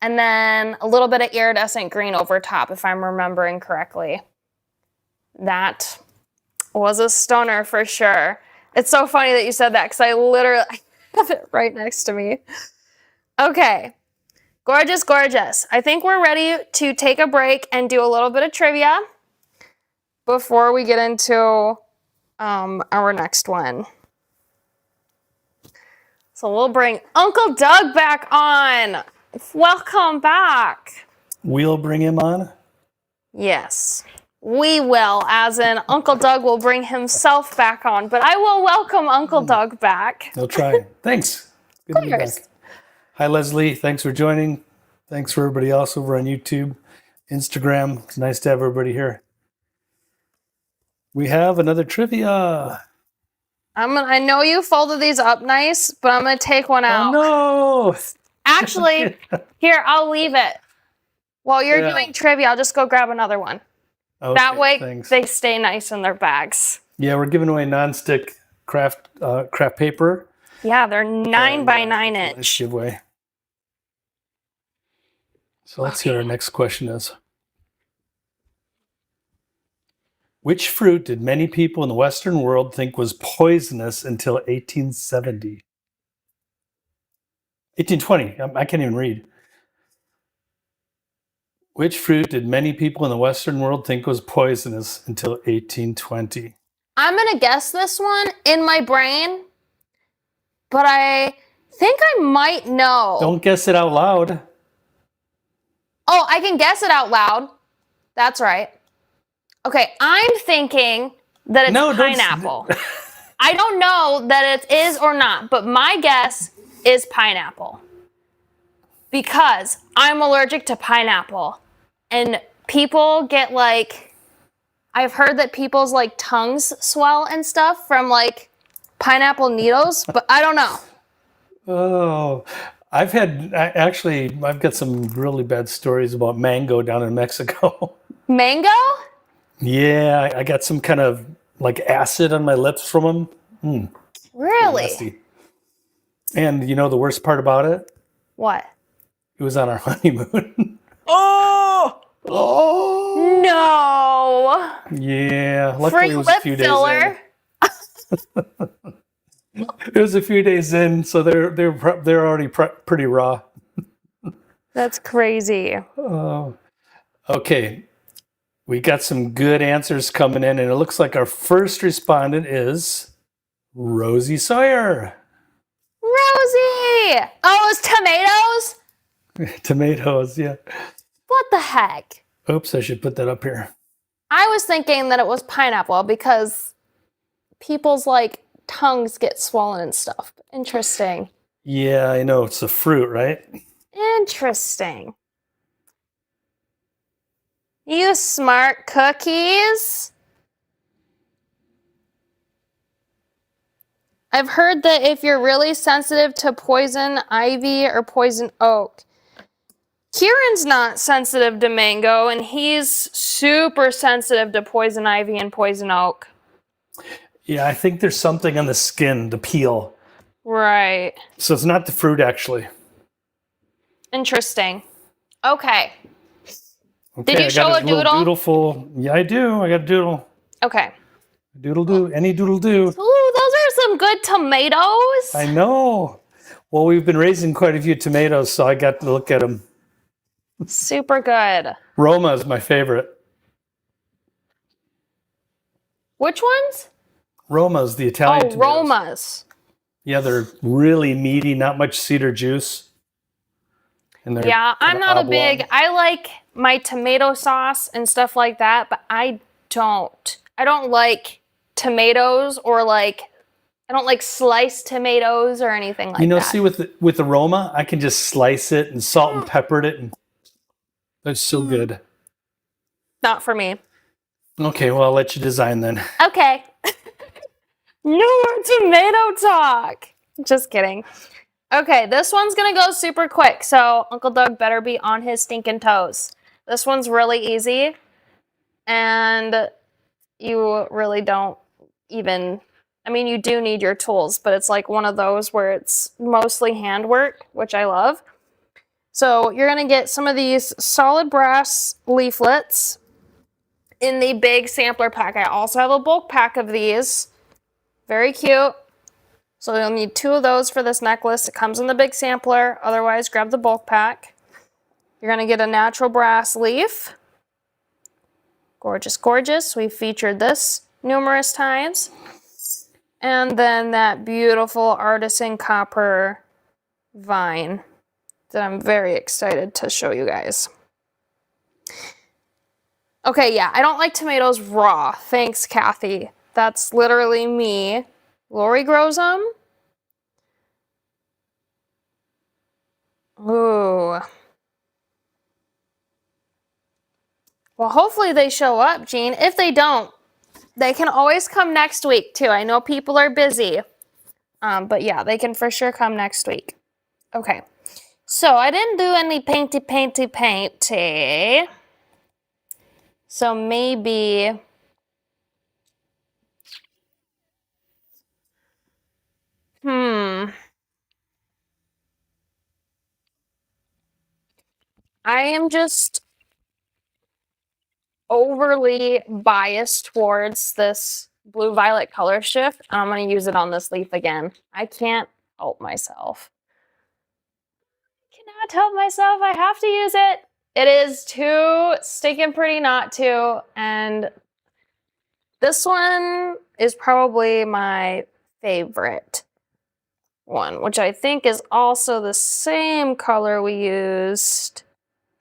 And then a little bit of iridescent green over top, if I'm remembering correctly. That was a stunner for sure. It's so funny that you said that because I literally have it right next to me. Okay. Gorgeous, gorgeous. I think we're ready to take a break and do a little bit of trivia before we get into our next one. So we'll bring Uncle Doug back on. Welcome back. We'll bring him on? Yes, we will, as in Uncle Doug will bring himself back on, but I will welcome Uncle Doug back. I'll try. Thanks. Good to be back. Hi, Leslie. Thanks for joining. Thanks for everybody else over on YouTube, Instagram. It's nice to have everybody here. We have another trivia. I know you folded these up nice, but I'm going to take one out. Oh, no. Actually, here, I'll leave it. While you're doing trivia, I'll just go grab another one. Okay, that way they stay nice in their bags. Yeah, we're giving away nonstick craft paper. Yeah, they're 9 by 9 inch. Nice giveaway. So let's see what our next question is. Which fruit did many people in the Western world think was poisonous until 1870? 1820. I can't even read. Which fruit did many people in the Western world think was poisonous until 1820? I'm going to guess this one in my brain, but I think I might know. Don't guess it out loud. Oh, I can guess it out loud. That's right. Okay, I'm thinking that it's pineapple. I don't know that it is or not, but my guess is pineapple. Because I'm allergic to pineapple. And people get like, I've heard that people's like tongues swell and stuff from like pineapple needles, but I don't know. Oh, I've got some really bad stories about mango down in Mexico. Mango? Yeah, I got some kind of like acid on my lips from them. Really? Nasty. And you know the worst part about it? What? It was on our honeymoon. Oh! No! Yeah, luckily it was a few days in. It was a few days in, so they're already pretty raw. That's crazy. Okay, we got some good answers coming in, and it looks like our first respondent is Rosie Sawyer. Rosie! Oh, it's tomatoes? Tomatoes, yeah. What the heck? Oops, I should put that up here. I was thinking that it was pineapple because people's like tongues get swollen and stuff. Interesting. Yeah, I know. It's a fruit, right? Interesting. You smart cookies. I've heard that if you're really sensitive to poison ivy or poison oak, Kieran's not sensitive to mango, and he's super sensitive to poison ivy and poison oak. Yeah, I think there's something on the skin, the peel. Right. So it's not the fruit, actually. Interesting. Okay. Okay, Did you show I a got a little doodle? doodle full. Yeah, I do. I got a doodle. Okay. Doodle do. Any doodle do. Ooh, those are some good tomatoes. I know. Well, we've been raising quite a few tomatoes, so I got to look at them. Super good. Roma is my favorite. Which ones? Roma's the Italian tomatoes. Romas. Yeah, they're really meaty, not much cedar juice. And they're I'm not oblong. a big, I like my tomato sauce and stuff like that, but I don't like tomatoes or like, I don't like sliced tomatoes or anything like that. See, with the Roma, I can just slice it and salt and pepper it. And that's so good. Not for me. Okay, well, I'll let you design then. Okay. No more tomato talk. Just kidding. Okay, this one's gonna go super quick, so Uncle Doug better be on his stinking toes. This one's really easy, and you really don't even, I mean, you do need your tools, but it's like one of those where it's mostly handwork, which I love. So you're gonna get some of these solid brass leaflets in the big sampler pack. I also have a bulk pack of these. Very cute. So you'll need 2 of those for this necklace. It comes in the big sampler. Otherwise, grab the bulk pack. You're going to get a natural brass leaf. Gorgeous, gorgeous. We've featured this numerous times. And then that beautiful artisan copper vine that I'm very excited to show you guys. Okay, yeah, I don't like tomatoes raw. Thanks, Kathy. That's literally me. Lori grows them. Ooh. Well, hopefully they show up, Jean. If they don't, they can always come next week, too. I know people are busy. But yeah, they can for sure come next week. Okay. So I didn't do any painty. So maybe... I am just overly biased towards this blue-violet color shift. I'm going to use it on this leaf again. I can't help myself. Cannot help myself. I have to use it. It is too stinking pretty not to. And this one is probably my favorite one, which I think is also the same color we used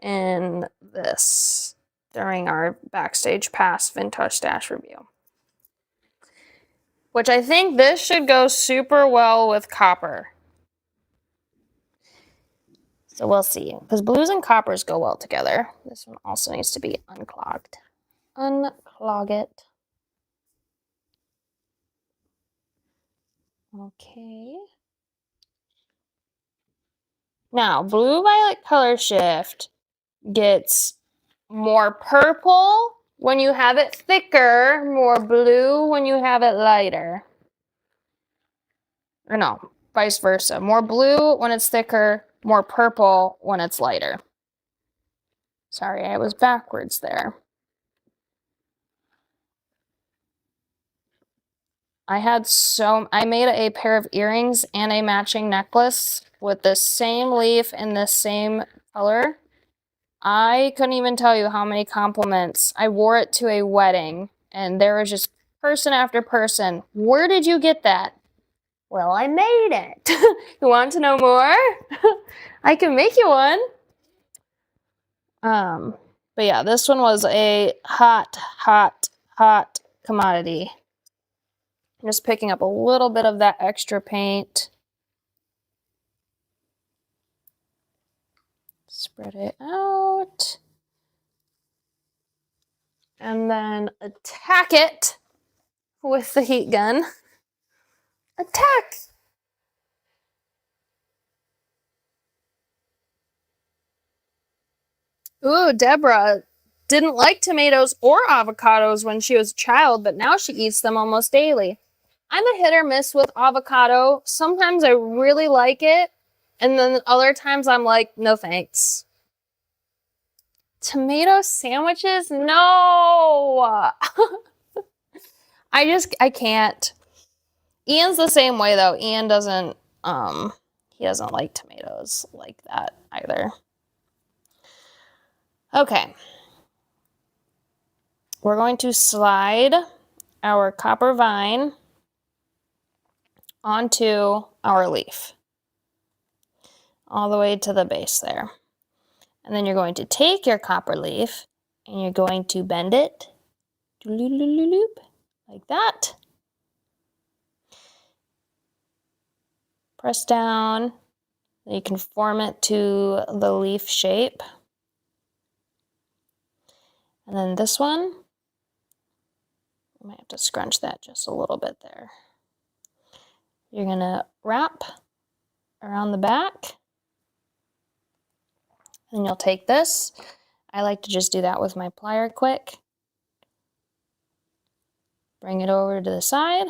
in this during our Backstage Pass Vintage Stash review. Which I think this should go super well with copper. So we'll see. Because blues and coppers go well together. This one also needs to be unclogged. Unclog it. Okay. Now, blue-violet color shift gets more purple when you have it thicker, more blue when you have it lighter. Or no, vice versa. More blue when it's thicker, more purple when it's lighter. Sorry, I was backwards there. I made a pair of earrings and a matching necklace with the same leaf and the same color. I couldn't even tell you how many compliments. I wore it to a wedding, and there was just person after person. Where did you get that? Well, I made it. You want to know more? I can make you one. But yeah, this one was a hot commodity. I'm just picking up a little bit of that extra paint. Spread it out. And then attack it with the heat gun. Attack! . Ooh, Deborah didn't like tomatoes or avocados when she was a child, but now she eats them almost daily. I'm a hit or miss with avocado. Sometimes I really like it, and then other times I'm like, no thanks. Tomato sandwiches? No! I can't. Ian's the same way though. Ian doesn't, he doesn't like tomatoes like that either. Okay. We're going to slide our copper vine onto our leaf, all the way to the base there. And then you're going to take your copper leaf and you're going to bend it like that. Press down. Then you can form it to the leaf shape. And then this one, I might have to scrunch that just a little bit there. You're gonna wrap around the back. And you'll take this. I like to just do that with my plier quick. Bring it over to the side.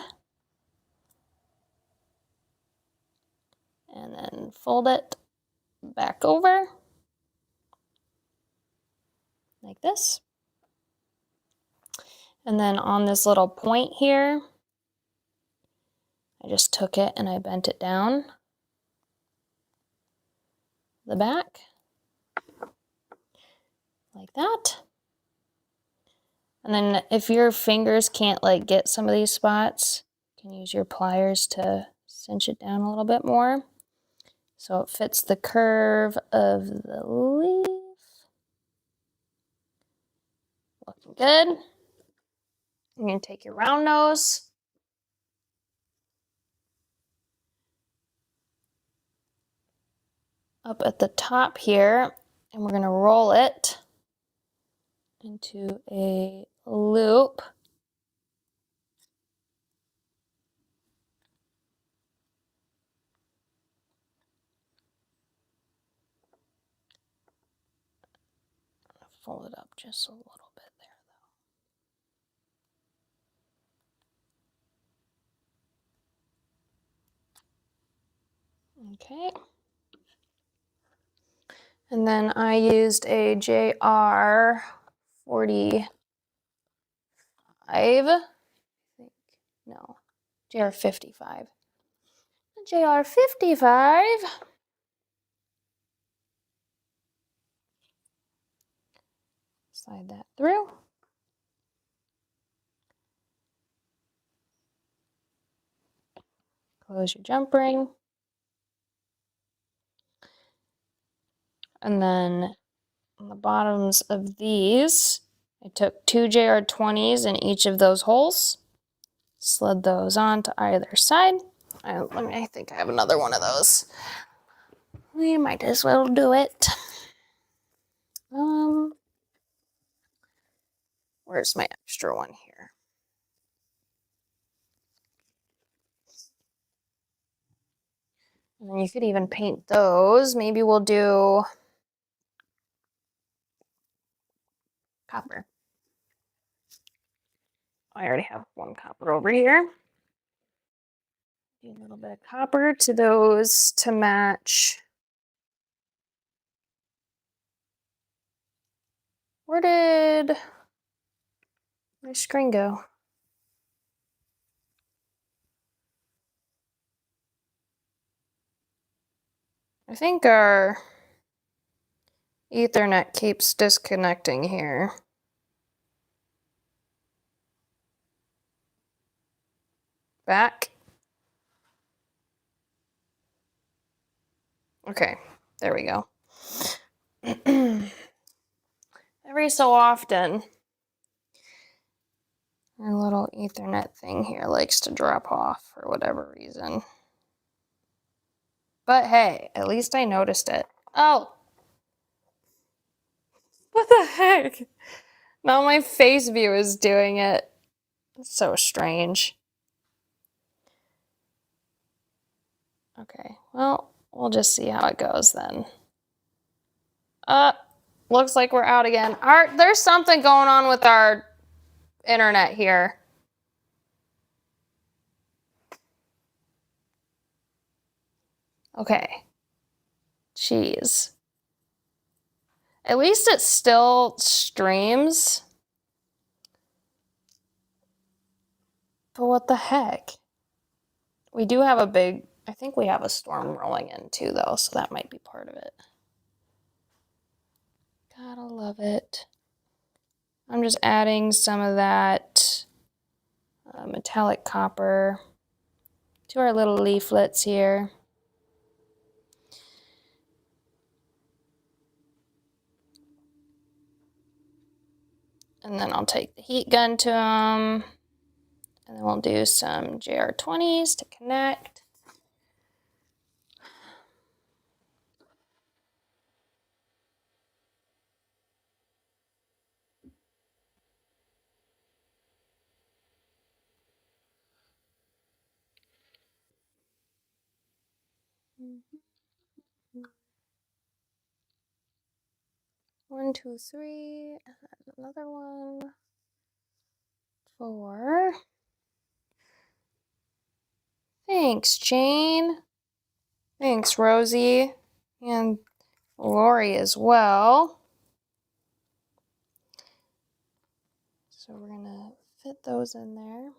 And then fold it back over. Like this. And then on this little point here, I just took it and I bent it down the back. Like that. And then if your fingers can't like get some of these spots, you can use your pliers to cinch it down a little bit more so it fits the curve of the leaf. Looking good. You're going to take your round nose. Up at the top here, and we're going to roll it into a loop. Fold it up just a little bit there, though. Okay. And then I used a JR 45. I think, no, JR 55. JR 55. Slide that through. Close your jump ring. And then on the bottoms of these, I took 2 JR20s in each of those holes, slid those on to either side. I think I have another one of those. We might as well do it. Where's my extra one here? And then you could even paint those. Maybe we'll do copper. I already have one copper over here. Do a little bit of copper to those to match. Where did my screen go? I think our Ethernet keeps disconnecting here. Back. Okay, there we go. Every so often, our little Ethernet thing here likes to drop off for whatever reason. But hey, at least I noticed it. Oh! What the heck? Now my face view is doing it. It's so strange. Okay, well, we'll just see how it goes then. Looks like we're out again. There's something going on with our internet here. Okay. Jeez. At least it still streams. But what the heck? We do have I think we have a storm rolling in too, though, so that might be part of it. Gotta love it. I'm just adding some of that metallic copper to our little leaflets here. And then I'll take the heat gun to them. And then we'll do some JR20s to connect. One, two, three, and then another one, 4. Thanks, Jane. Thanks, Rosie. And Lori as well. So we're gonna fit those in there.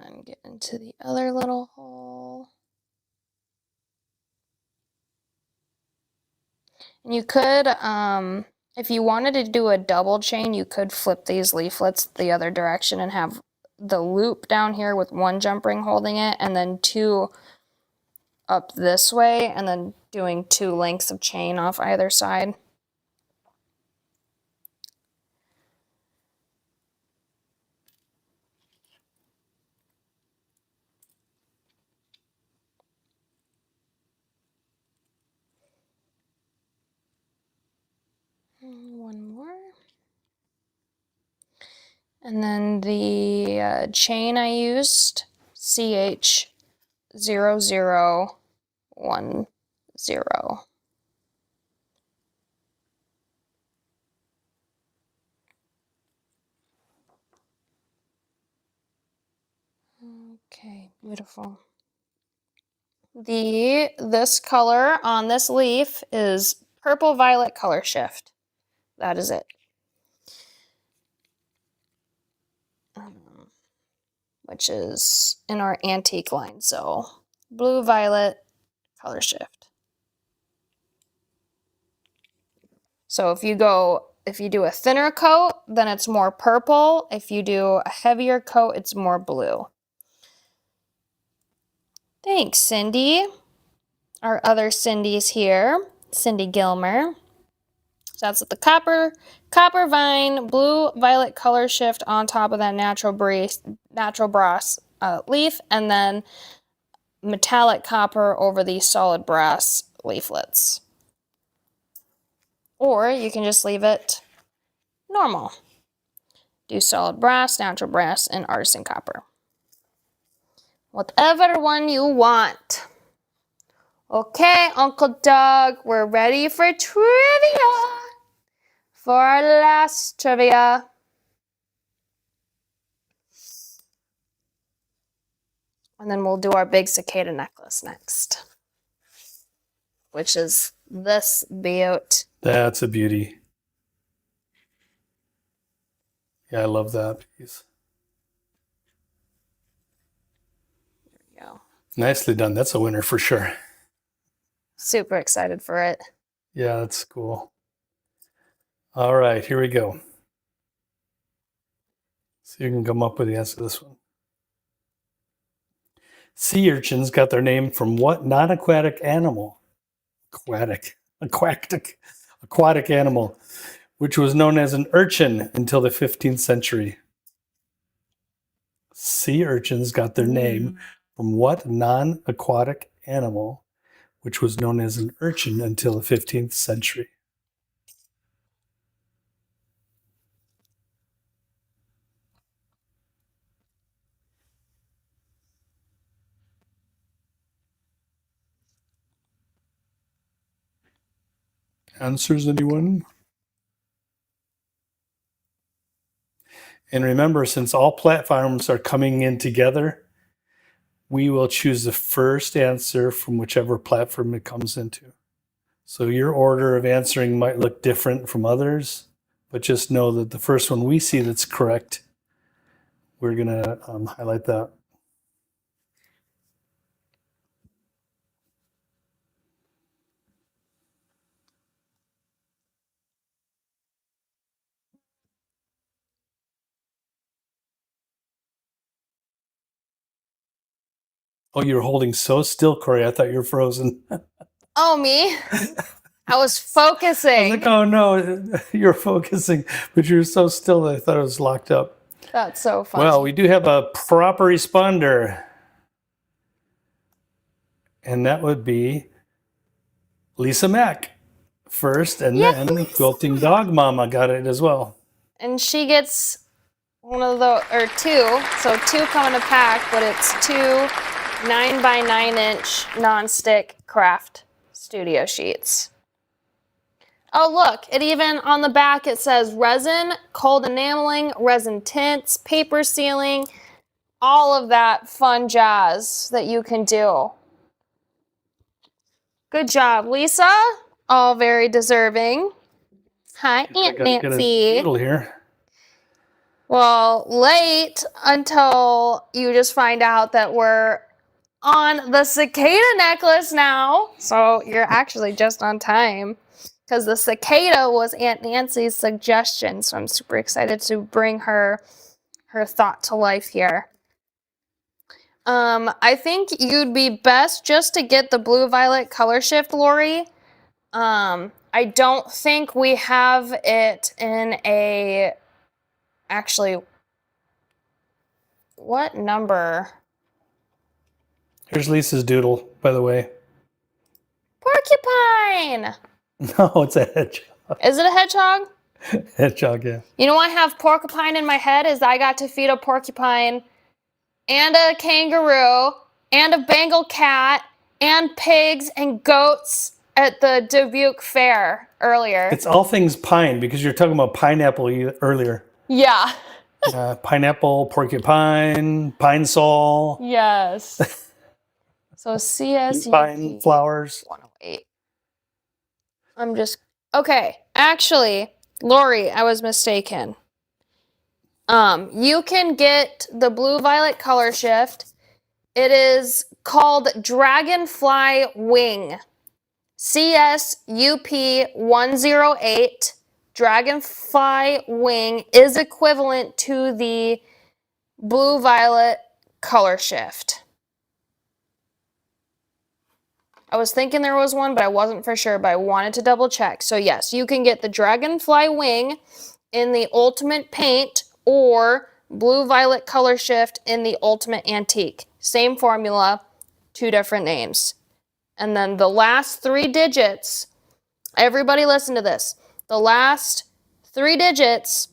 And then get into the other little hole. And you could, if you wanted to do a double chain, you could flip these leaflets the other direction and have the loop down here with one jump ring holding it, and then 2 up this way, and then doing 2 lengths of chain off either side. One more. And then the chain I used, CH0010. Okay, beautiful. This color on this leaf is purple violet color shift. That is it. Which is in our antique line. So blue violet color shift. So if you do a thinner coat, then it's more purple. If you do a heavier coat, it's more blue. Thanks, Cindy. Our other Cindy's here. Cindy Gilmer. So that's with the copper vine, blue violet color shift on top of that natural brass leaf, and then metallic copper over the solid brass leaflets. Or you can just leave it normal. Do solid brass, natural brass, and artisan copper. Whatever one you want. Okay, Uncle Doug, we're ready for trivia. For our last trivia. And then we'll do our big cicada necklace next. Which is this beaut. That's a beauty. Yeah, I love that piece. There we go. Nicely done. That's a winner for sure. Super excited for it. Yeah, that's cool. All right, here we go. So you can come up with the answer to this one. Sea urchins got their name from what non-aquatic animal? Aquatic animal, which was known as an urchin until the 15th century. Sea urchins got their name from what non-aquatic animal, which was known as an urchin until the 15th century? answers, anyone? And remember, since all platforms are coming in together, we will choose the first answer from whichever platform it comes into. So your order of answering might look different from others, but just know that the first one we see that's correct, we're going to highlight that. Oh, you're holding so still, Corey. I thought you were frozen. Oh, me? I was I was focusing. like, oh no, you're focusing, but you're so still that I thought it was locked up. That's so funny. Well, we do have a proper responder. And that would be Lisa Mack first, and Yay, then Lisa. Quilting Dog Mama got it as well. And she gets one of the, or two, so two come in a pack, but it's two 9x9-inch non-stick craft studio sheets. Oh, look, it even on the back it says resin, cold enameling, resin tints, paper sealing, all of that fun jazz that you can do. Good job, Lisa. All very deserving. Hi, Aunt Get a Nancy. needle here. Well, late until you just find out that we're on the cicada necklace now. So you're actually just on time because the cicada was Aunt Nancy's suggestion. So I'm super excited to bring her thought to life here. I think you'd be best just to get the blue-violet color shift, Lori. I don't think we have it in a... Actually, what number? Here's Lisa's doodle, by the way. Porcupine! No, it's a hedgehog. Is it a hedgehog? Hedgehog, yeah. You know why I have porcupine in my head is I got to feed a porcupine and a kangaroo and a Bengal cat and pigs and goats at the Dubuque Fair earlier. It's all things pine because you're talking about pineapple earlier. Yeah. Pineapple, porcupine, pine sol. Yes. So CSU Pine flowers. 108. I'm just... Okay, actually, Lori, I was mistaken. You can get the blue-violet color shift. It is called Dragonfly Wing. CSUP 108. Dragonfly Wing is equivalent to the blue-violet color shift. I was thinking there was one, but I wasn't for sure, but I wanted to double check. So yes, you can get the Dragonfly Wing in the Ultimate Paint or blue-violet color shift in the Ultimate Antique. Same formula, two different names. And then the last three digits, everybody listen to this. The last three digits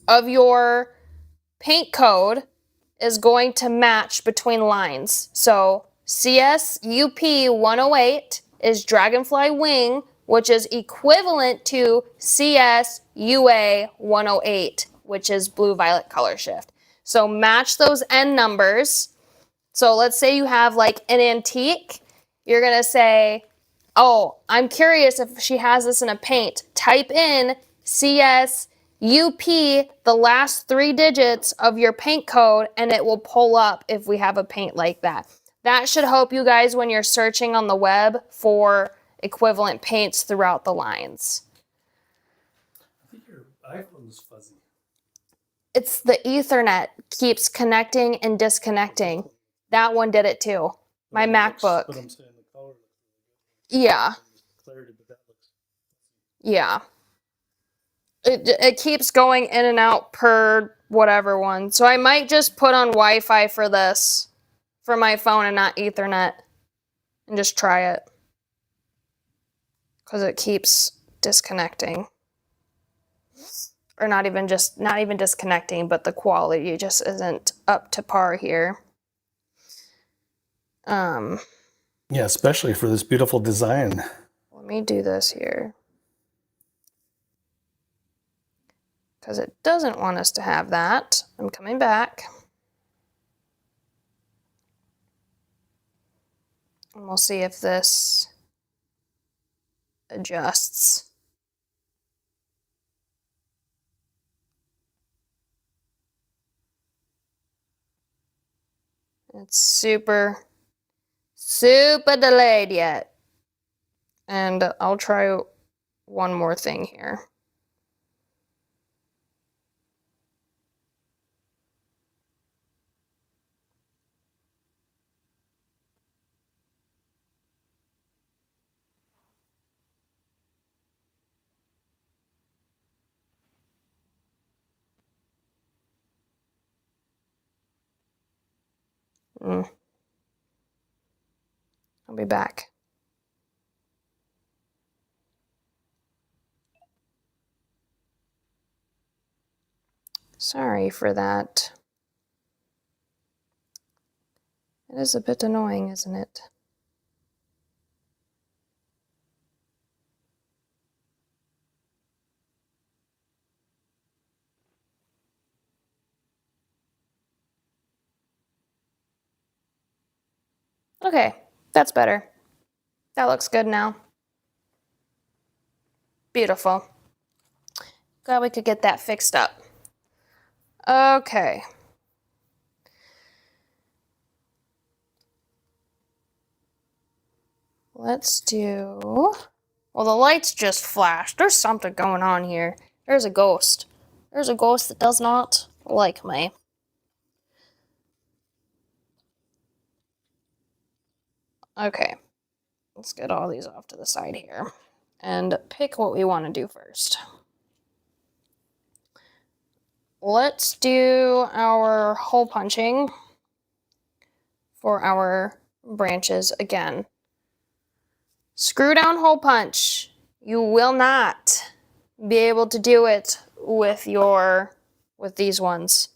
of your paint code is going to match between lines. So CSUP 108 is Dragonfly Wing, which is equivalent to CSUA 108, which is blue-violet color shift. So match those N numbers. So let's say you have like an antique. You're going to say, oh, I'm curious if she has this in a paint. Type in CSUP, the last three digits of your paint code, and it will pull up if we have a paint like that. That should help you guys when you're searching on the web for equivalent paints throughout the lines. I think your iPhone's fuzzy. It's the Ethernet keeps connecting and disconnecting. That one did it too. My MacBook. But I'm saying the color. Yeah. Clarity, but that looks. Yeah. It keeps going in and out per whatever one. So I might just put on Wi-Fi for this, for my phone and not Ethernet, and just try it. Because it keeps disconnecting. Or not even disconnecting, but the quality just isn't up to par here. Yeah, especially for this beautiful design. Let me do this here. because it doesn't want us to have that. I'm coming back. And we'll see if this adjusts. It's super delayed yet. And I'll try one more thing here. I'll be back. Sorry for that. It is a bit annoying, isn't it? Okay, that's better. That looks good now. Beautiful. Glad we could get that fixed up. Okay. Let's do... Well, the lights just flashed. There's something going on here. There's a ghost. There's a ghost that does not like me. Okay. Let's get all these off to the side here and pick what we want to do first. Let's do our hole punching for our branches again. Screw down hole punch. You will not be able to do it with these ones.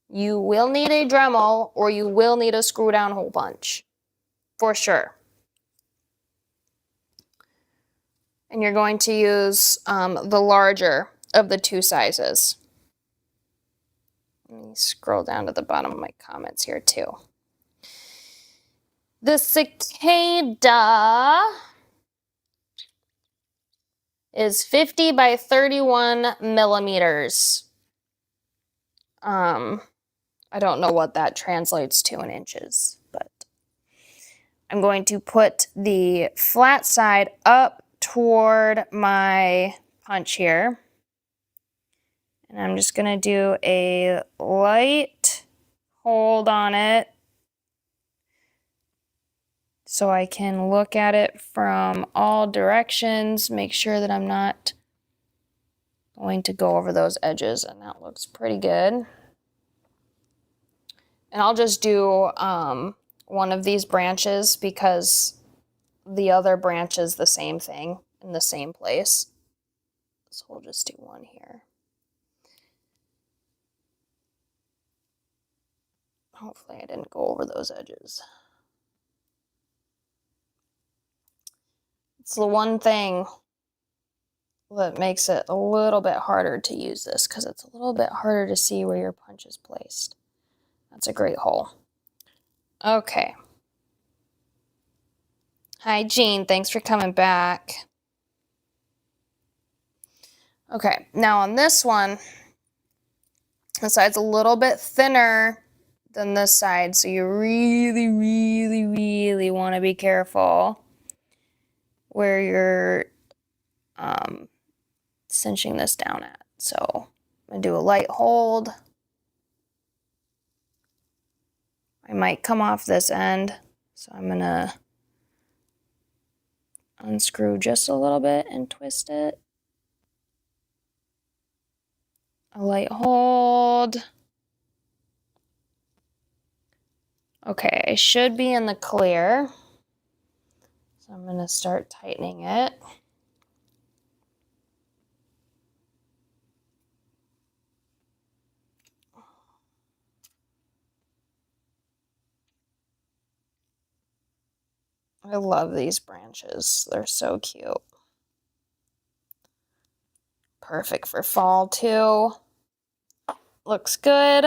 You will need a Dremel or you will need a screw down hole punch. For sure. And you're going to use the larger of the two sizes. Let me scroll down to the bottom of my comments here too. The cicada is 50 by 31 millimeters. I don't know what that translates to in inches, but I'm going to put the flat side up toward my punch here. And I'm just going to do a light hold on it so I can look at it from all directions, make sure that I'm not going to go over those edges, and that looks pretty good. And I'll just do one of these branches because the other branch is the same thing in the same place. So we'll just do one here. Hopefully I didn't go over those edges. It's the one thing that makes it a little bit harder to use this because it's a little bit harder to see where your punch is placed. That's a great hole. Okay. Hi, Jean. Thanks for coming back. Okay, now on this one, the side's a little bit thinner than this side, so you really, really, really want to be careful where you're cinching this down at. So I'm going to do a light hold. I might come off this end, so I'm going to unscrew just a little bit and twist it. A light hold. Okay, I should be in the clear. So I'm going to start tightening it. I love these branches. They're so cute. Perfect for fall too. Looks good.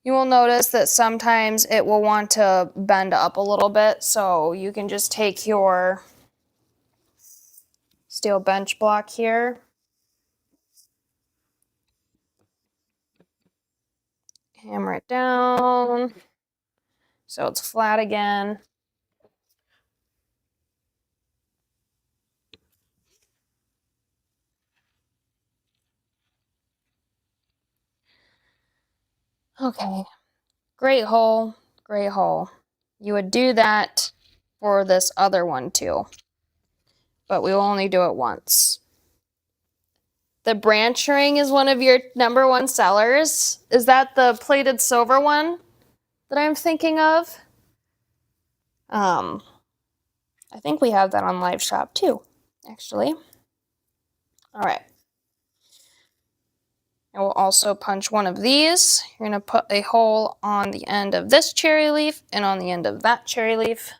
You will notice that sometimes it will want to bend up a little bit, so you can just take your steel bench block here, hammer it down so it's flat again. Okay, great hole, great hole. You would do that for this other one too, but we will only do it once. The branch ring is one of your #1 sellers. Is that the plated silver one that I'm thinking of? I think we have that on Live Shop too, actually. All right. I will also punch one of these. You're going to put a hole on the end of this cherry leaf and on the end of that cherry leaf.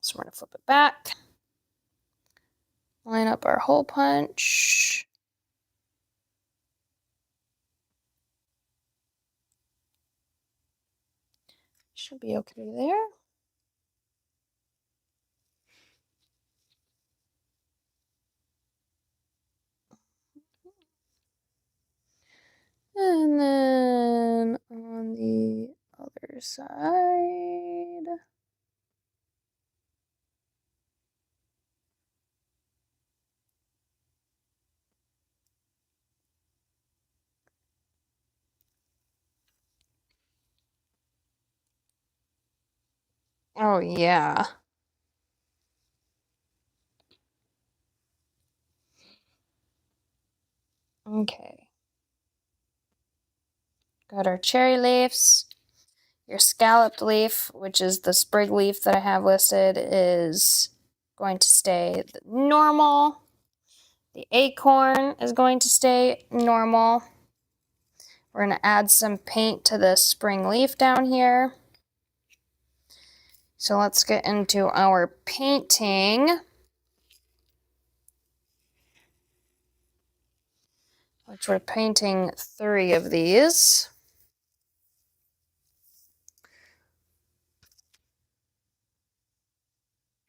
So we're going to flip it back. Line up our hole punch. Should be okay there. And then on the other side. Oh, yeah. Okay. Got our cherry leaves. Your scalloped leaf, which is the sprig leaf that I have listed, is going to stay normal. The acorn is going to stay normal. We're going to add some paint to the spring leaf down here. So let's get into our painting, which we're painting 3 of these.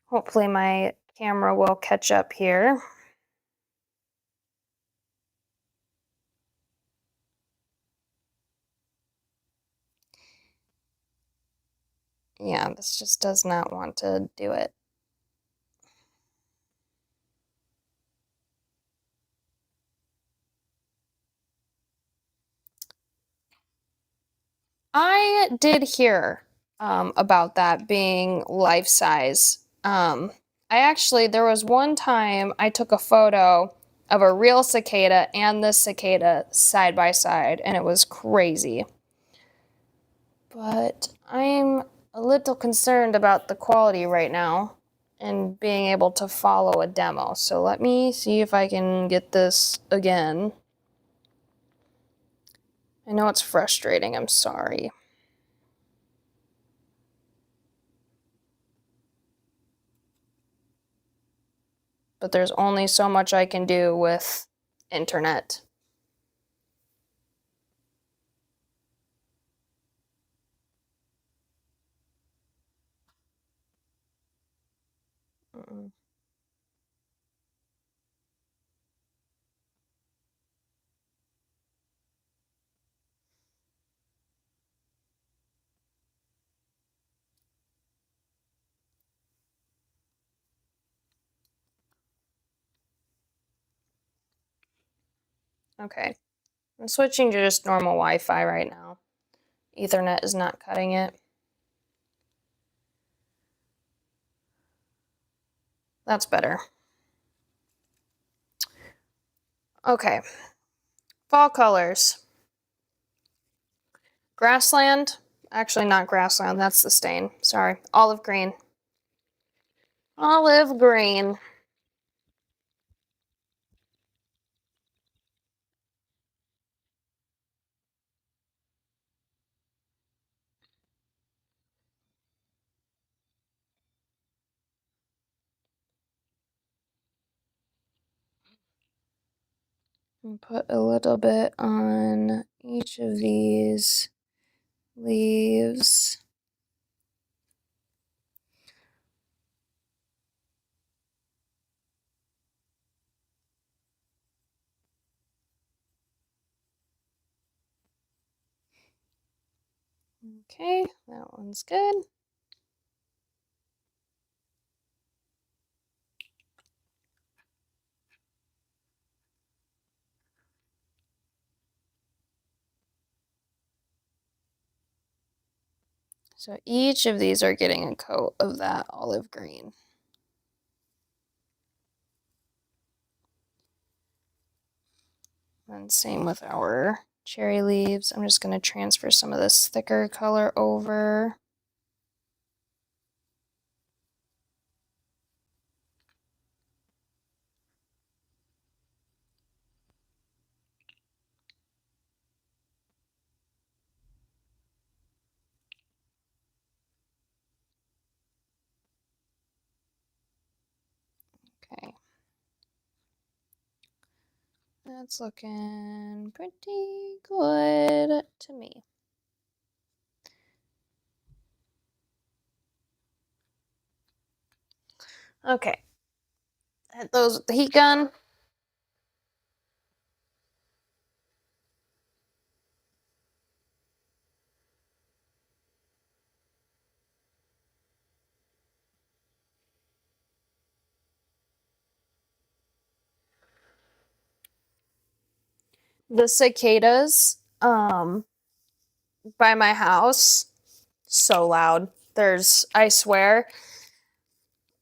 Hopefully my camera will catch up here. Yeah, this just does not want to do it. I did hear about that being life size. There was one time I took a photo of a real cicada and this cicada side by side, and it was crazy. But I'm a little concerned about the quality right now and being able to follow a demo. So let me see if I can get this again. I know it's frustrating, I'm sorry. But there's only so much I can do with internet. Okay, I'm switching to just normal Wi-Fi right now. Ethernet is not cutting it. That's better. Okay, fall colors. Grassland, actually not grassland, that's the stain. Sorry, olive green. Olive green. And put a little bit on each of these leaves. Okay, that one's good. So each of these are getting a coat of that olive green. And same with our cherry leaves. I'm just going to transfer some of this thicker color over. Okay. That's looking pretty good to me. Okay. Hit those with the heat gun. The cicadas by my house, so loud. I swear,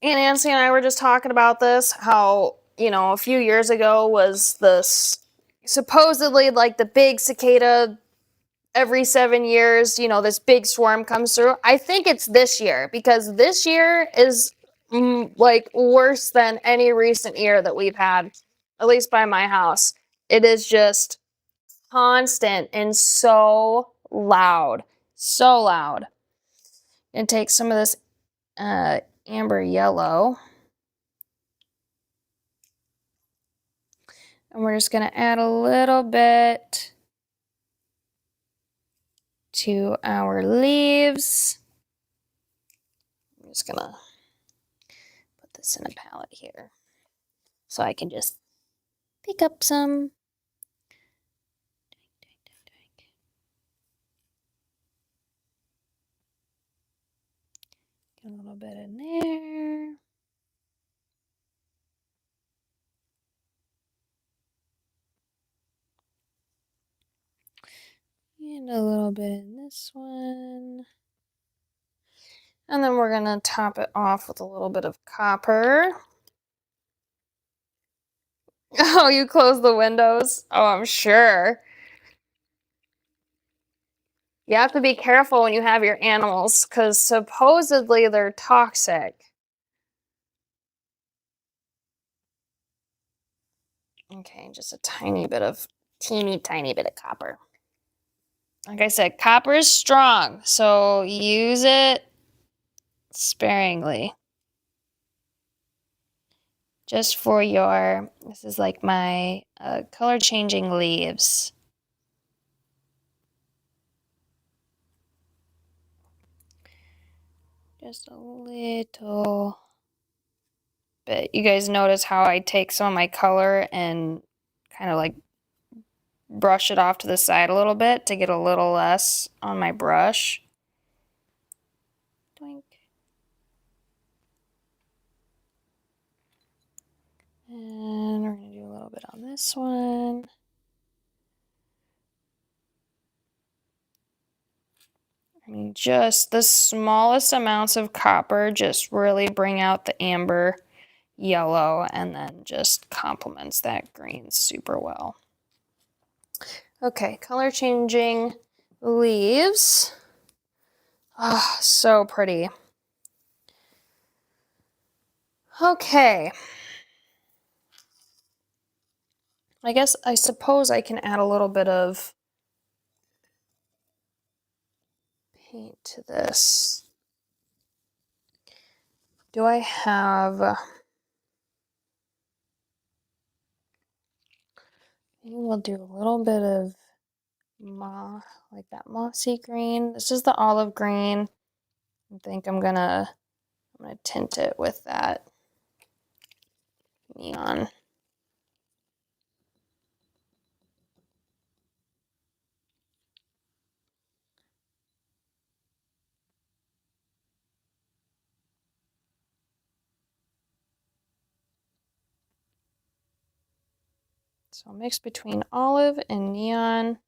Aunt Nancy and I were just talking about this, how, a few years ago was this supposedly like the big cicada every 7 years, this big swarm comes through. I think it's this year because this year is like worse than any recent year that we've had, at least by my house. It is just constant and so loud. So loud. And take some of this amber yellow. And we're just going to add a little bit to our leaves. I'm just going to put this in a palette here so I can just pick up some. Get a little bit in there. And a little bit in this one. And then we're going to top it off with a little bit of copper. Oh, you close the windows? Oh, I'm sure. You have to be careful when you have your animals because supposedly they're toxic. Okay, just a teeny bit of copper. Like I said, copper is strong, so use it sparingly. Just for this is like my color changing leaves. Just a little bit. You guys notice how I take some of my color and kind of like brush it off to the side a little bit to get a little less on my brush. Doink. And we're going to do a little bit on this one. I mean, just the smallest amounts of copper just really bring out the amber yellow and then just complements that green super well. Okay, color changing leaves. Ah, oh, so pretty. Okay. I suppose I can add a little bit of paint to this. Do I have... We'll do a little bit of like that mossy green. This is the olive green. I think I'm gonna tint it with that neon. So mix between olive and neon.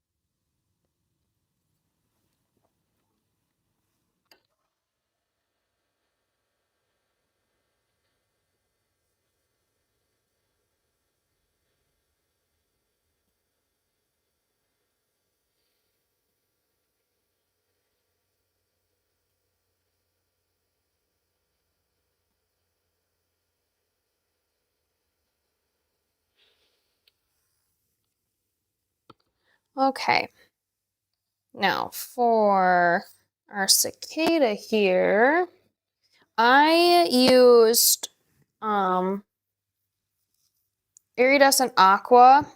Okay. Now for our cicada here, I used iridescent aqua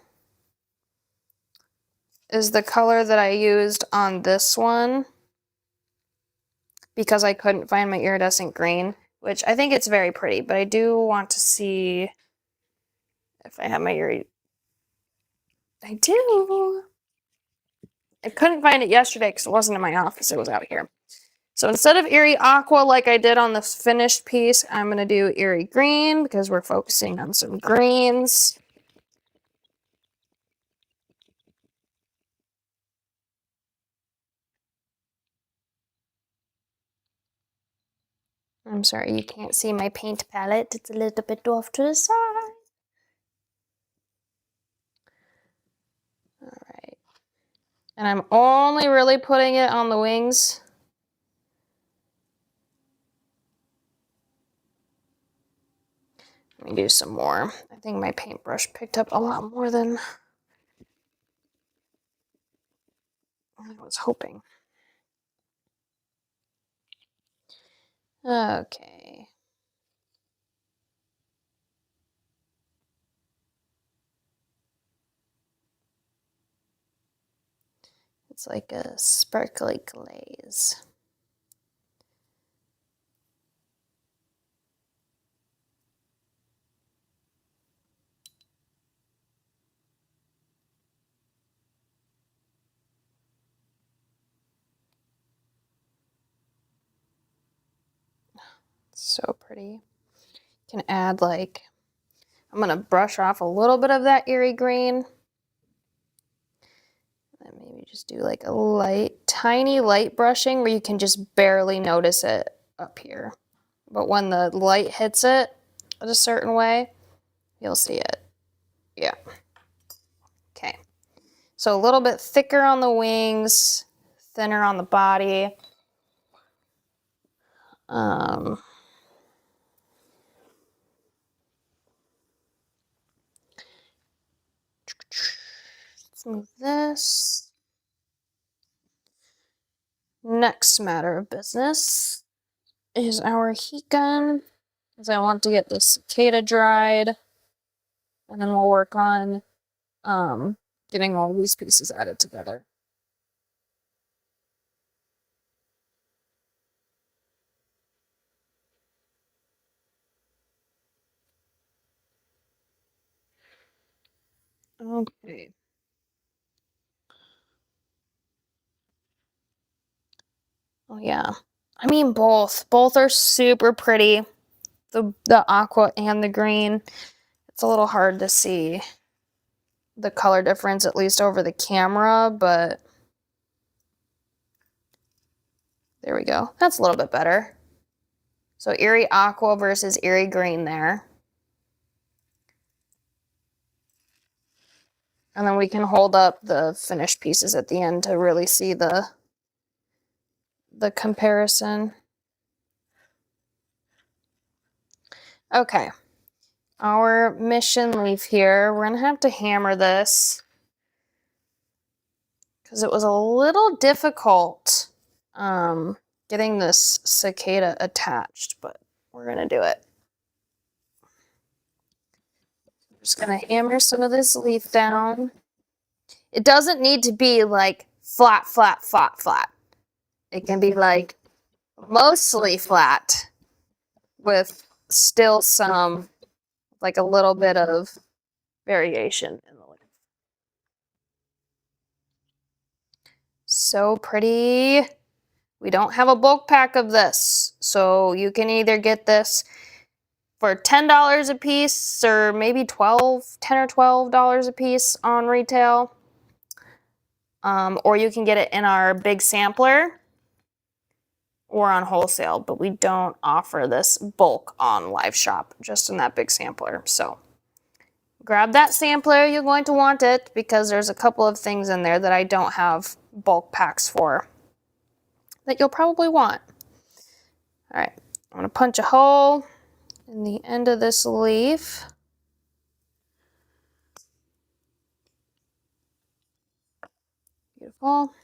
is the color that I used on this one because I couldn't find my iridescent green, which I think it's very pretty, but I do want to see if I have my I do. I couldn't find it yesterday because it wasn't in my office. It was out here. So instead of Erie Aqua like I did on the finished piece, I'm going to do Erie Green because we're focusing on some greens. I'm sorry, you can't see my paint palette. It's a little bit off to the side. All right. And I'm only really putting it on the wings. Let me do some more. I think my paintbrush picked up a lot more than I was hoping. Okay. It's like a sparkly glaze. So pretty. You can add like, I'm gonna brush off a little bit of that Erie Green. And maybe just do like a light, tiny light brushing where you can just barely notice it up here. But when the light hits it a certain way, you'll see it. Yeah. Okay. So a little bit thicker on the wings, thinner on the body. Let's move this. Next matter of business is our heat gun, because I want to get the cicada dried, and then we'll work on getting all these pieces added together. Okay. Oh yeah. I mean both. Both are super pretty. The aqua and the green. It's a little hard to see the color difference, at least over the camera, but there we go. That's a little bit better. So Erie Aqua versus Erie Green there. And then we can hold up the finished pieces at the end to really see the comparison. Okay. Our mission leaf here, we're going to have to hammer this because it was a little difficult getting this cicada attached, but we're going to do it. I'm just going to hammer some of this leaf down. It doesn't need to be like flat, flat, flat, flat. It can be like mostly flat with still some, like a little bit of variation in the leaf. So pretty. We don't have a bulk pack of this, so you can either get this for $10 a piece or maybe $10 or $12 a piece on retail. Or you can get it in our big sampler or on wholesale, but we don't offer this bulk on Live Shop, just in that big sampler. So grab that sampler, you're going to want it because there's a couple of things in there that I don't have bulk packs for that you'll probably want. All right, I'm gonna punch a hole in the end of this leaf. Beautiful.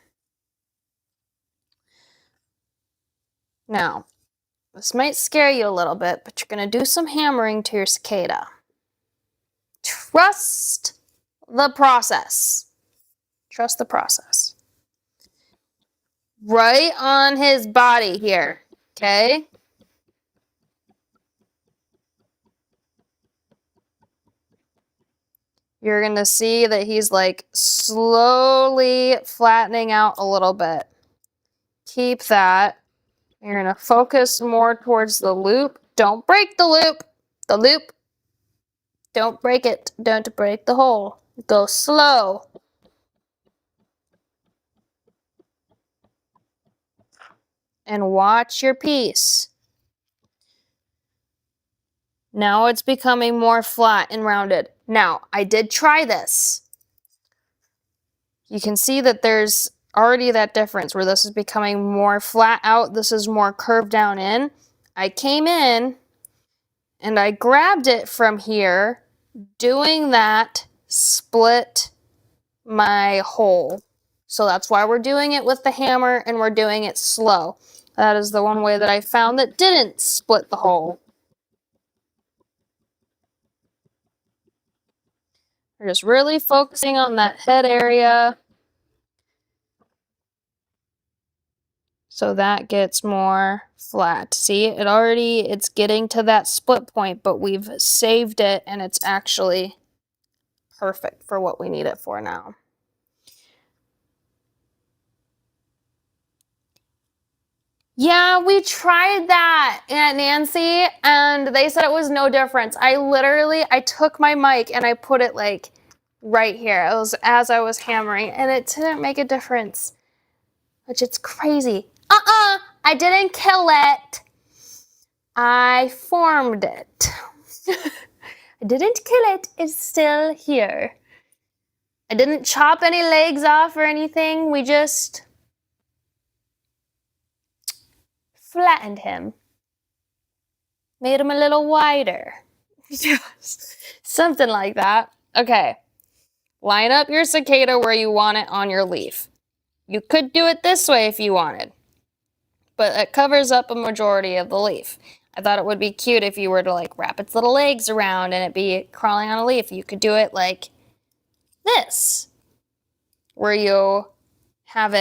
Now, this might scare you a little bit, but you're gonna do some hammering to your cicada. Trust the process. Trust the process. Right on his body here, okay? You're gonna see that he's like slowly flattening out a little bit. Keep that. You're gonna focus more towards the loop. Don't break the loop. The loop. Don't break it. Don't break the hole. Go slow. And watch your piece. Now it's becoming more flat and rounded. Now, I did try this. You can see that there's already that difference where this is becoming more flat out, this is more curved down in. I came in and I grabbed it from here. Doing that split my hole. So that's why we're doing it with the hammer and we're doing it slow. That is the one way that I found that didn't split the hole. We're just really focusing on that head area. So that gets more flat. See, it's getting to that split point, but we've saved it and it's actually perfect for what we need it for now. Yeah, we tried that at Nancy and they said it was no difference. I took my mic and I put it like right here. It was as I was hammering and it didn't make a difference, which it's crazy. I didn't kill it. I formed it. I didn't kill it. It's still here. I didn't chop any legs off or anything. We just flattened him. Made him a little wider. Something like that. Okay. Line up your cicada where you want it on your leaf. You could do it this way if you wanted, but it covers up a majority of the leaf. I thought it would be cute if you were to like wrap its little legs around and it be crawling on a leaf. You could do it like this, where you have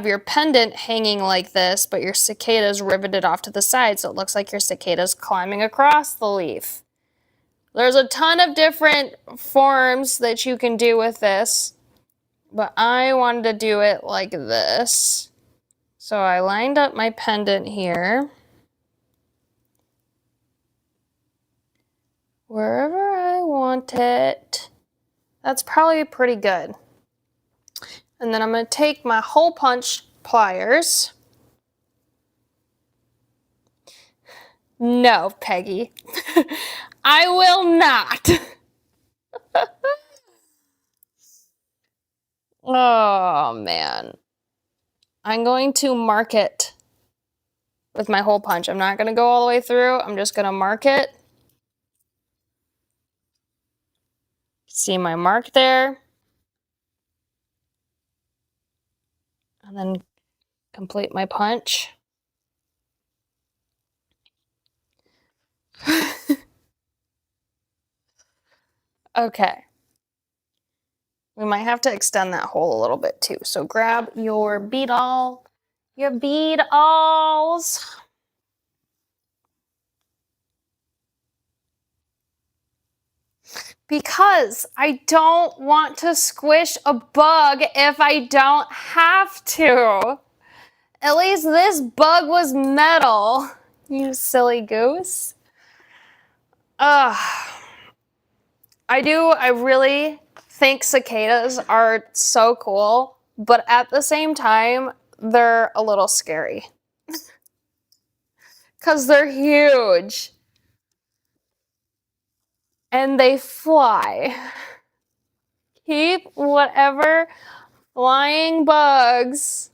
your pendant hanging like this, but your cicada's riveted off to the side, so it looks like your cicada's climbing across the leaf. There's a ton of different forms that you can do with this, but I wanted to do it like this. So I lined up my pendant here. Wherever I want it. That's probably pretty good. And then I'm going to take my hole punch pliers. No, Peggy. I will not. Oh, man. I'm going to mark it with my hole punch. I'm not going to go all the way through. I'm just going to mark it. See my mark there. And then complete my punch. Okay. We might have to extend that hole a little bit too. So grab your bead awl, your bead awls. Because I don't want to squish a bug if I don't have to. At least this bug was metal, you silly goose. I really think cicadas are so cool, but at the same time, they're a little scary. Because they're huge. And they fly. Keep whatever flying bugs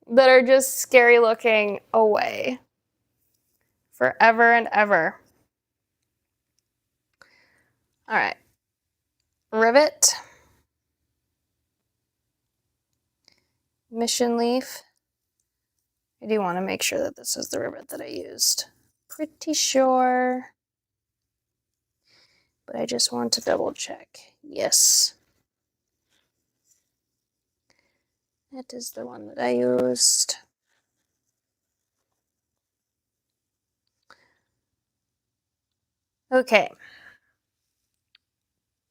that are just scary looking away. Forever and ever. All right. Rivet. Mission leaf. I do want to make sure that this is the rivet that I used. Pretty sure. But I just want to double check. Yes. That is the one that I used. Okay.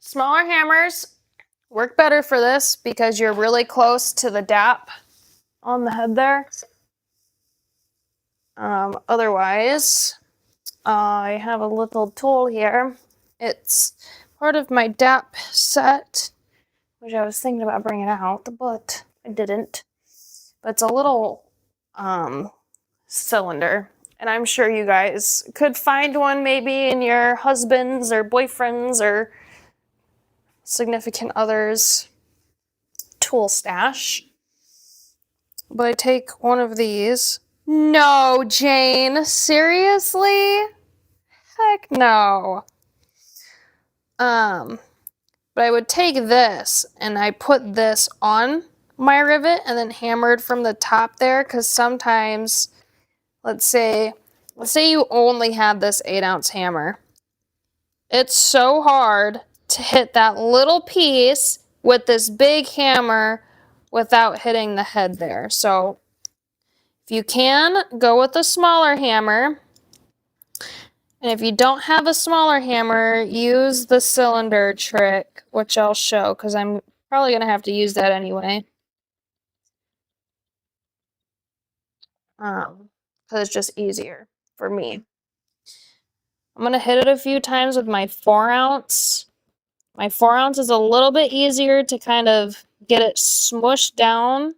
Smaller hammers work better for this because you're really close to the dap on the head there. Otherwise, I have a little tool here. It's part of my dap set, which I was thinking about bringing out, but I didn't. But it's a little cylinder, and I'm sure you guys could find one maybe in your husband's or boyfriend's or significant other's tool stash. But I take one of these. No, Jane, seriously? Heck no. But I would take this and I put this on my rivet and then hammered from the top there, because sometimes, let's say you only have this 8-ounce hammer. It's so hard to hit that little piece with this big hammer without hitting the head there. So if you can, go with a smaller hammer. And if you don't have a smaller hammer, use the cylinder trick, which I'll show, because I'm probably going to have to use that anyway. Because it's just easier for me. I'm going to hit it a few times with my 4-ounce. My 4-ounce is a little bit easier to kind of get it smushed down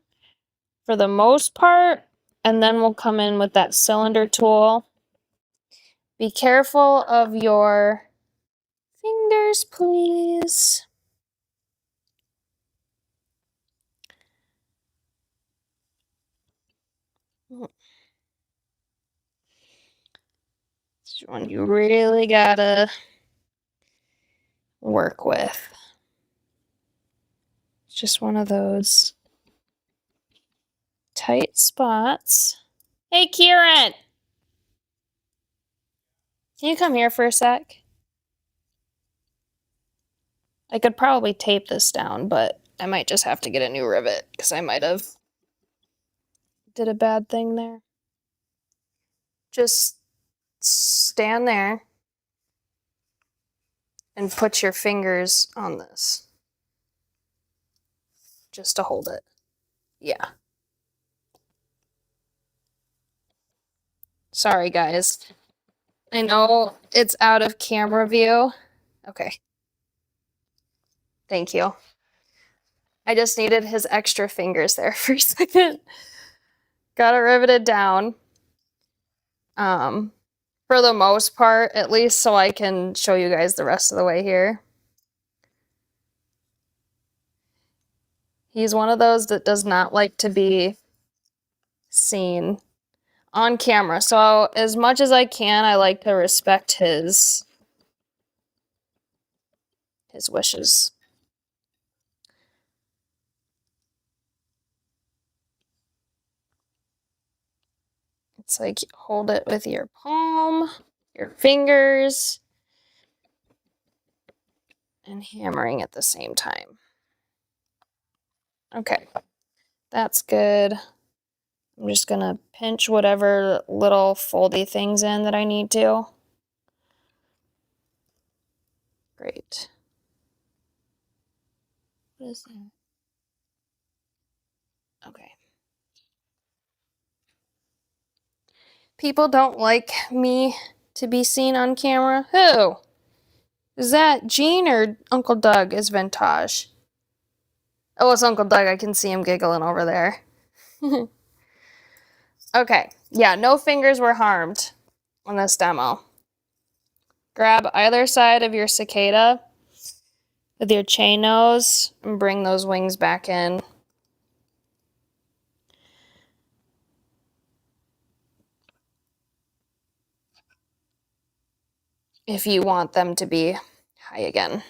for the most part. And then we'll come in with that cylinder tool. Be careful of your fingers, please. This one you really gotta work with. It's just one of those tight spots. Hey, Kieran! Can you come here for a sec? I could probably tape this down, but I might just have to get a new rivet because I might have did a bad thing there. Just stand there and put your fingers on this. Just to hold it. Yeah. Sorry, guys. I know it's out of camera view. Okay. Thank you. I just needed his extra fingers there for a second. Got it riveted down. For the most part, at least, so I can show you guys the rest of the way here. He's one of those that does not like to be seen on camera. So as much as I can, I like to respect his wishes. It's like hold it with your palm, your fingers, and hammering at the same time. Okay, that's good. I'm just gonna pinch whatever little foldy things in that I need to. Great. What is that? Okay. People don't like me to be seen on camera. Who? Is that Gene or Uncle Doug is Vintage? Oh, it's Uncle Doug. I can see him giggling over there. Okay. Yeah, no fingers were harmed on this demo. Grab either side of your cicada with your chain nose and bring those wings back in. If you want them to be high again.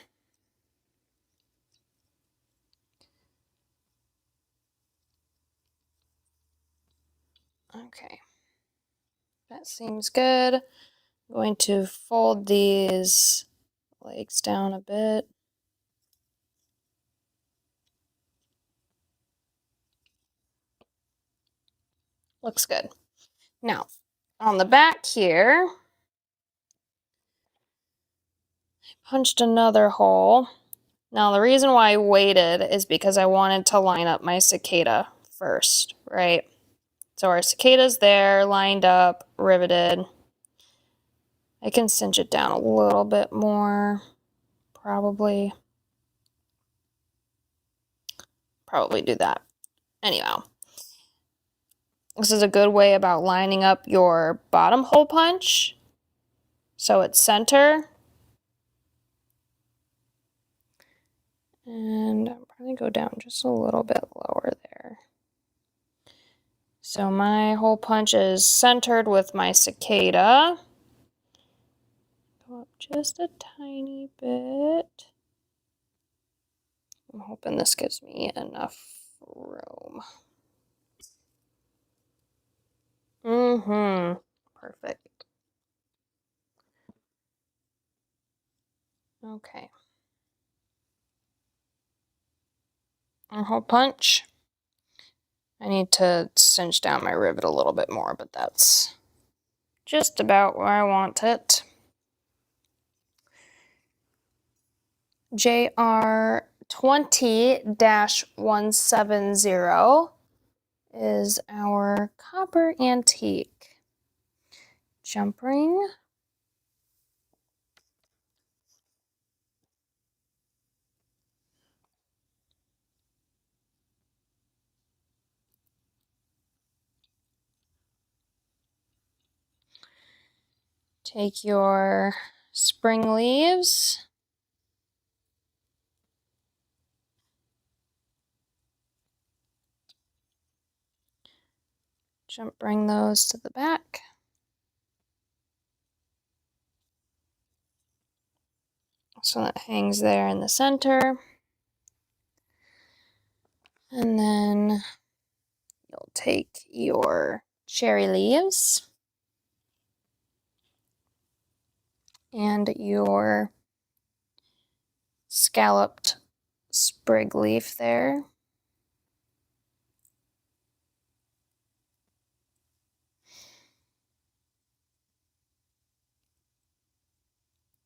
Okay. That seems good. I'm going to fold these legs down a bit. Looks good. Now, on the back here, I punched another hole. Now, the reason why I waited is because I wanted to line up my cicada first, right? So our cicada's there, lined up, riveted. I can cinch it down a little bit more, probably do that. Anyhow, this is a good way about lining up your bottom hole punch so it's center. And I'm probably go down just a little bit lower there. So my hole punch is centered with my cicada. Go up just a tiny bit. I'm hoping this gives me enough room. Perfect. Okay. A hole punch. I need to cinch down my rivet a little bit more, but that's just about where I want it. JR 20-170 is our copper antique jump ring. Take your spring leaves. Bring those to the back. So that hangs there in the center. And then you'll take your cherry leaves and your scalloped sprig leaf there.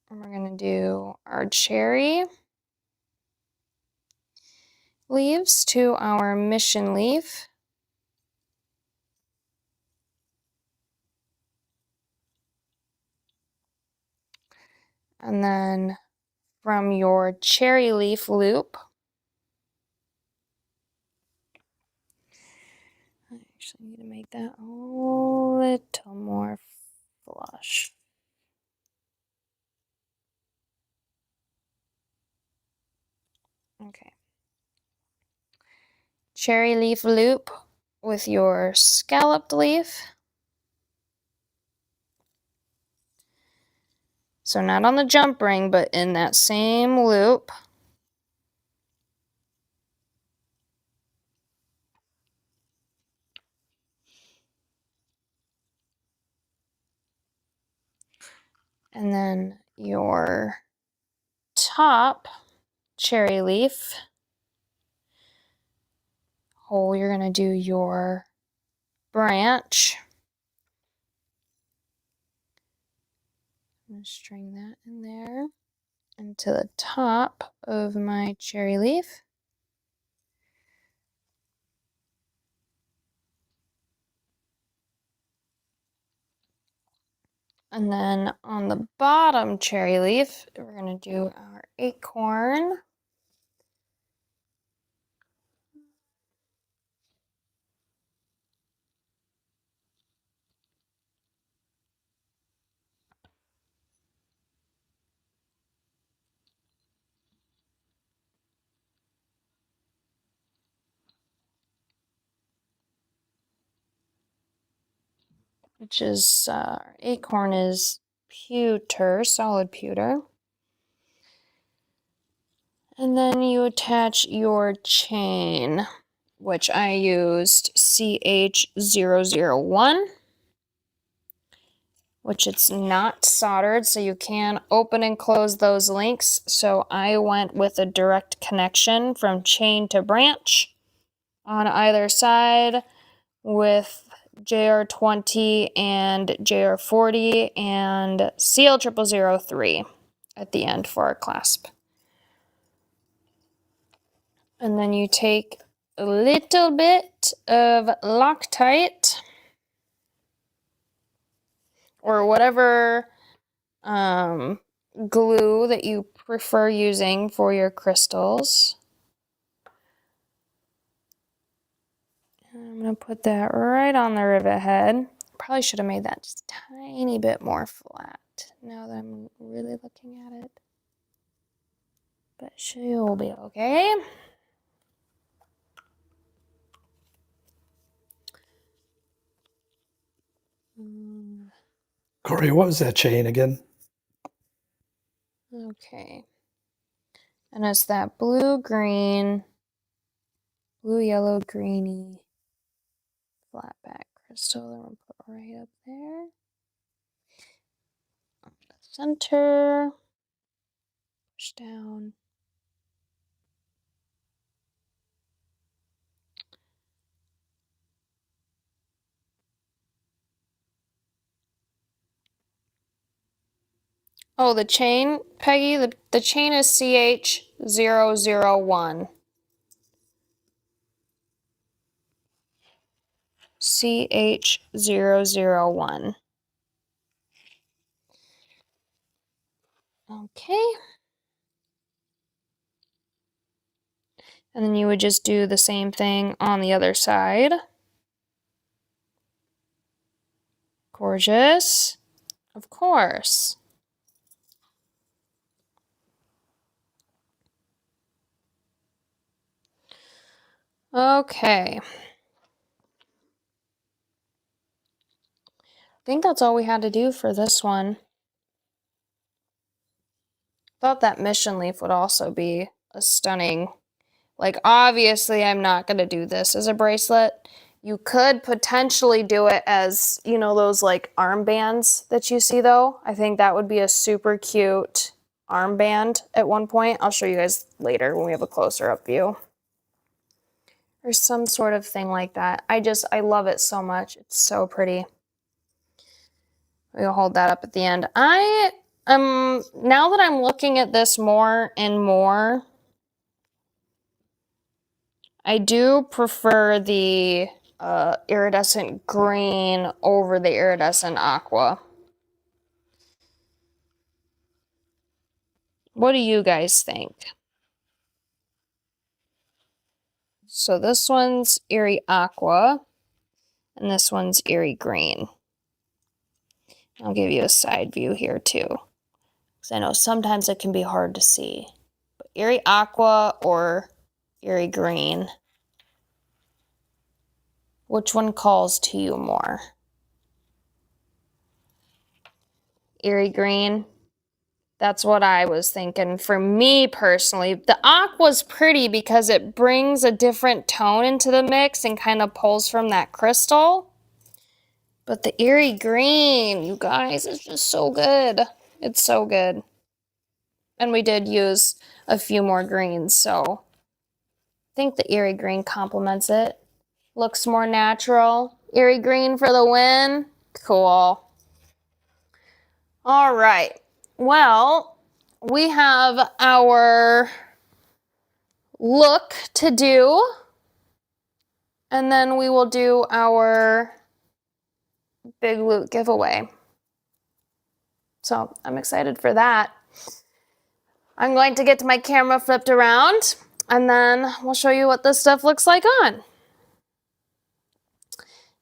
And we're going to do our cherry leaves to our mission leaf. And then from your cherry leaf loop, I actually need to make that a little more flush. Okay. Cherry leaf loop with your scalloped leaf. So not on the jump ring, but in that same loop. And then your top cherry leaf hole you're going to do your branch. I'm going to string that in there into the top of my cherry leaf. And then on the bottom cherry leaf, we're going to do our acorn. Which is, acorn is pewter, solid pewter. And then you attach your chain, which I used CH001, which it's not soldered, so you can open and close those links. So I went with a direct connection from chain to branch on either side with JR20 and JR40 and CL0003 at the end for our clasp. And then you take a little bit of Loctite or whatever glue that you prefer using for your crystals. I'm going to put that right on the rivet head. Probably should have made that just a tiny bit more flat now that I'm really looking at it. But she'll be okay. Corey, what was that chain again? Okay. And it's that blue-green, blue-yellow, greeny flat back crystal that I'm going to put right up there. On the center. Push down. Oh, the chain, Peggy, the chain is CH001. CH001. Okay. And then you would just do the same thing on the other side. Gorgeous. Of course. Okay. I think that's all we had to do for this one. Thought that mission leaf would also be a stunning, like obviously I'm not going to do this as a bracelet. You could potentially do it as, you know, those like armbands that you see though. I think that would be a super cute armband at one point. I'll show you guys later when we have a closer up view. Or some sort of thing like that. I love it so much. It's so pretty. We'll hold that up at the end. Now that I'm looking at this more and more, I do prefer the iridescent green over the iridescent aqua. What do you guys think? So this one's Eerie Aqua, and this one's Eerie Green. I'll give you a side view here too, because I know sometimes it can be hard to see. But Eerie Aqua or Eerie Green, which one calls to you more? Eerie Green? That's what I was thinking. For me personally, the aqua's pretty because it brings a different tone into the mix and kind of pulls from that crystal. But the Eerie Green, you guys, is just so good. It's so good. And we did use a few more greens, so think the Erie green complements it. Looks more natural. Erie green for the win. Cool. All right. Well, we have our look to do, and then we will do our big loot giveaway. So I'm excited for that. I'm going to get my camera flipped around, and then we'll show you what this stuff looks like on.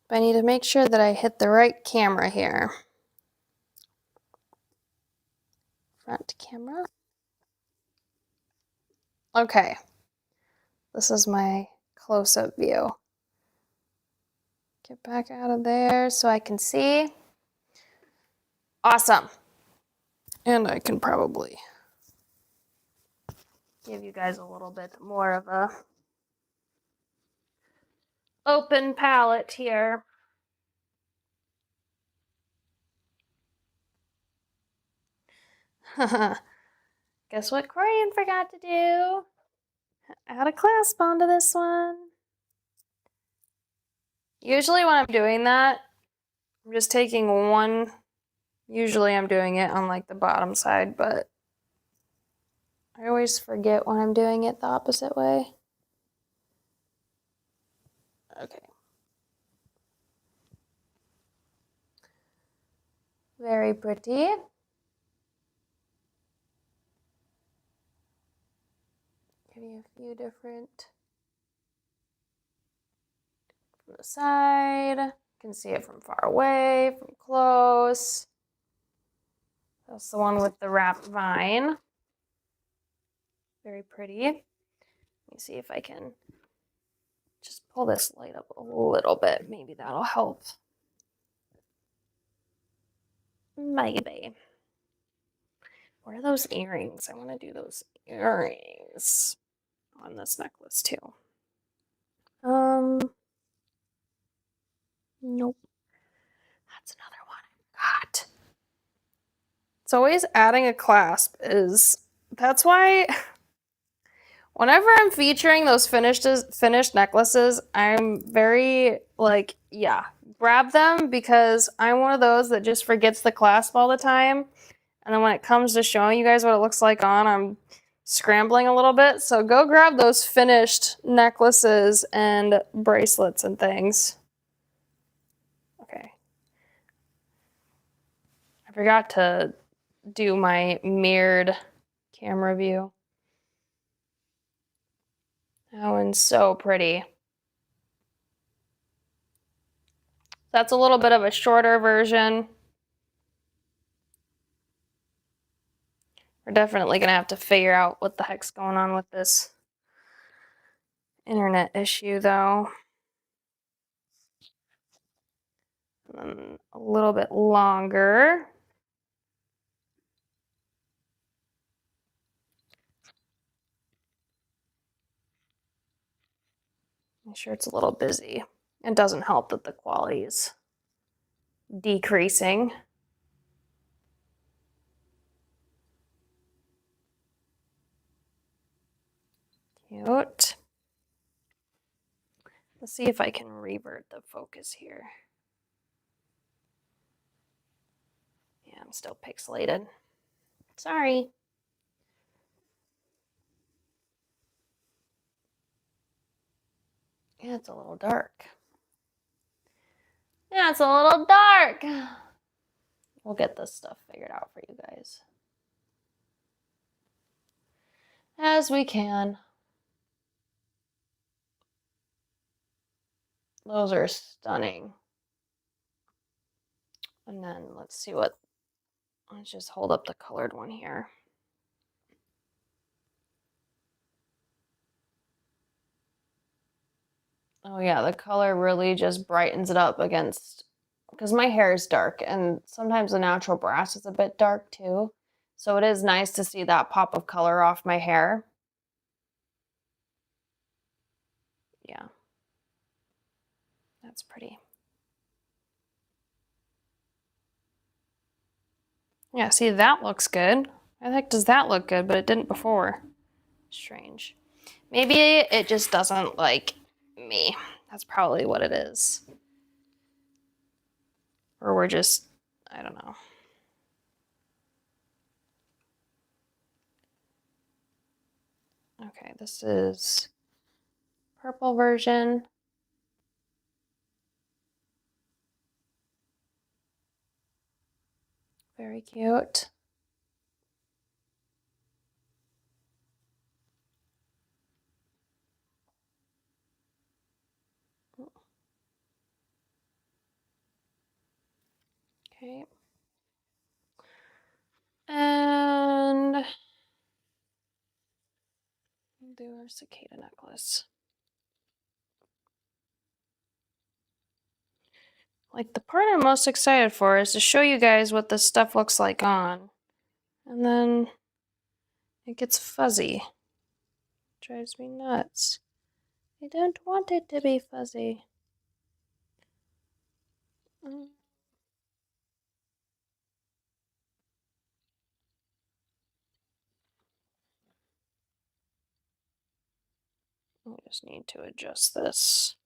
But I need to make sure that I hit the right camera here. Front camera. Okay. This is my close-up view. Get back out of there so I can see. Awesome. And I can probably give you guys a little bit more of a open palette here. Guess what Corian forgot to do? Add a clasp onto this one. Usually when I'm doing that, I'm just taking one. Usually I'm doing it on like the bottom side, but I always forget when I'm doing it the opposite way. Okay. Very pretty. Give you a few different from the side. You can see it from far away, from close. That's the one with the wrapped vine. Very pretty. Let me see if I can just pull this light up a little bit. Maybe that'll help. Maybe. Where are those earrings? I want to do those earrings on this necklace too. Nope. That's another one I forgot. It's always adding a clasp that's why whenever I'm featuring those finished necklaces, I'm very like, yeah, grab them, because I'm one of those that just forgets the clasp all the time. And then when it comes to showing you guys what it looks like on, I'm scrambling a little bit. So go grab those finished necklaces and bracelets and things. Okay. I forgot to do my mirrored camera view. That one's so pretty. That's a little bit of a shorter version. We're definitely gonna have to figure out what the heck's going on with this internet issue though. And then a little bit longer. Make sure it's a little busy. It doesn't help that the quality is decreasing. Cute. Let's see if I can revert the focus here. Yeah, I'm still pixelated. Sorry. Yeah, it's a little dark. Yeah, it's a little dark. We'll get this stuff figured out for you guys as we can. Those are stunning. And then let's see let's just hold up the colored one here. Oh yeah, the color really just brightens it up against, because my hair is dark and sometimes the natural brass is a bit dark too. So it is nice to see that pop of color off my hair. Yeah. That's pretty. Yeah, see, that looks good. Why the heck does that look good, but it didn't before? Strange. Maybe it just doesn't like me. That's probably what it is. Or we're just, I don't know. Okay, this is purple version. Very cute. Okay. And we'll do our cicada necklace. Like the part I'm most excited for is to show you guys what this stuff looks like on. And then it gets fuzzy. Drives me nuts. I don't want it to be fuzzy. I just need to adjust this.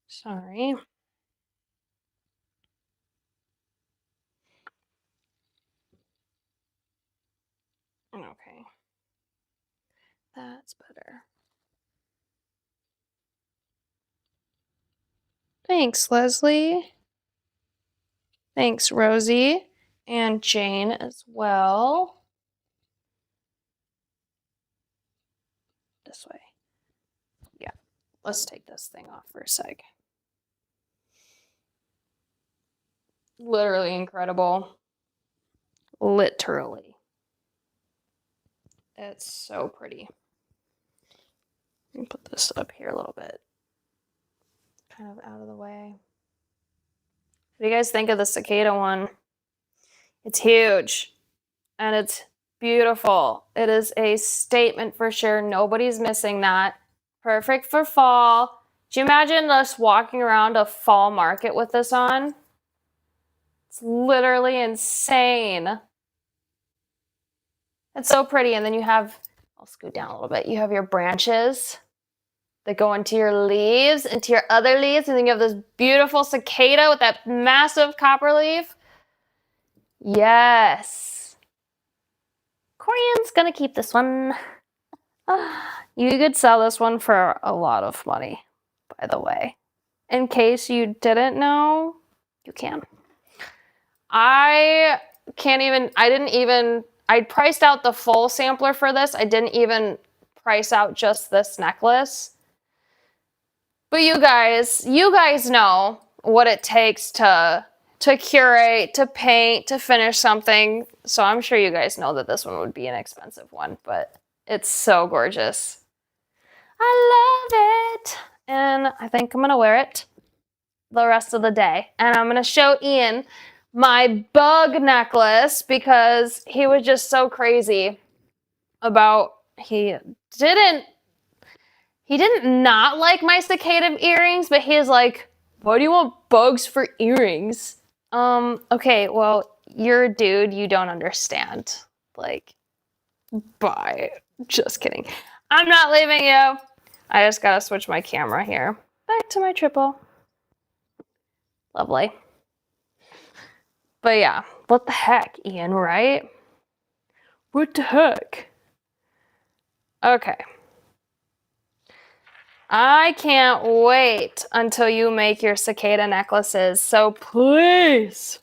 Sorry. Okay. That's better. Thanks, Leslie. Thanks, Rosie. And Jane as well. This way. Yeah. Let's take this thing off for a sec. Literally incredible. Literally. It's so pretty. Let me put this up here a little bit. Kind of out of the way. What do you guys think of the cicada one? It's huge. And it's beautiful. It is a statement for sure. Nobody's missing that. Perfect for fall. Do you imagine us walking around a fall market with this on? It's literally insane. It's so pretty. And then you have, I'll scoot down a little bit. You have your branches that go into your leaves, into your other leaves. And then you have this beautiful cicada with that massive copper leaf. Yes. Corian's gonna keep this one. You could sell this one for a lot of money, by the way. In case you didn't know, you can. I priced out the full sampler for this. I didn't even price out just this necklace. But you guys know what it takes to curate, to paint, to finish something. So I'm sure you guys know that this one would be an expensive one, but it's so gorgeous. I love it. And I think I'm gonna wear it the rest of the day. And I'm gonna show Ian my bug necklace because he was just so crazy about, he didn't not like my cicada earrings, but he is like, why do you want bugs for earrings? Okay, well, you're a dude, you don't understand. Like, bye. Just kidding. I'm not leaving you. I just gotta switch my camera here. Back to my triple. Lovely. But yeah, what the heck, Ian, right? What the heck? Okay. I can't wait until you make your cicada necklaces. So please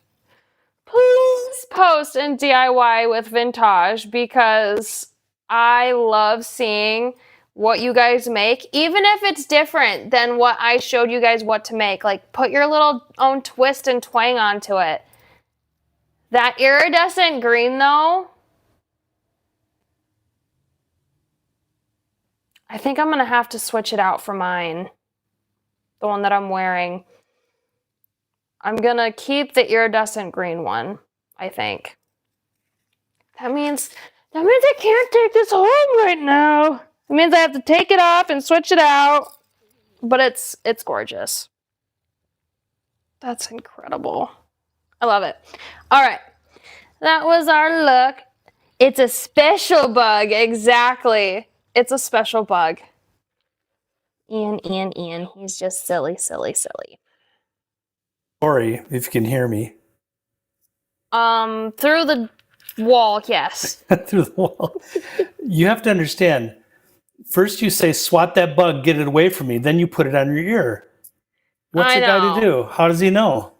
post in DIY with Vintage because I love seeing what you guys make, even if it's different than what I showed you guys what to make. Like, put your little own twist and twang onto it. That iridescent green, though, I think I'm going to have to switch it out for mine. The one that I'm wearing. I'm going to keep the iridescent green one, I think. That means I can't take this home right now. It means I have to take it off and switch it out. But it's gorgeous. That's incredible. I love it. All right. That was our look. It's a special bug, exactly. It's a special bug. Ian. He's just silly. Corey, if you can hear me. Through the wall, yes. Through the wall. You have to understand. First you say, swat that bug, get it away from me. Then you put it on your ear. What's I a guy to know. do? How does he know?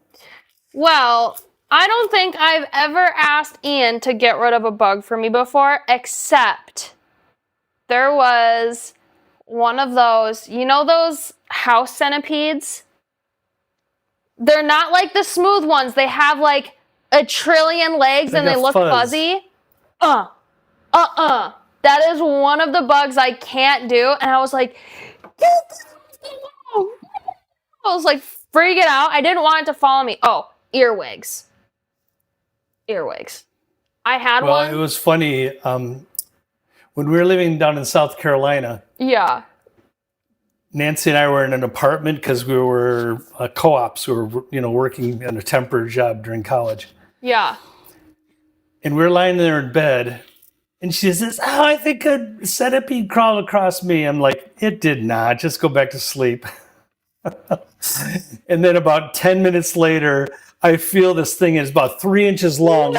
Well, I don't think I've ever asked Ian to get rid of a bug for me before, except there was one of those, you know those house centipedes? They're not like the smooth ones. They have like a trillion legs and they look fuzzy. That is one of the bugs I can't do. And I was like, I was like freaking out. I didn't want it to follow me. Oh, earwigs. I had one. Well, it was funny. When we were living down in South Carolina, Yeah. Nancy and I were in an apartment because we were co-ops. We were, working in a temporary job during college. Yeah. And we were lying there in bed, and she says, "Oh, I think a centipede crawled across me." I'm like, "It did not. Just go back to sleep." And then about 10 minutes later, I feel this thing is about 3 inches long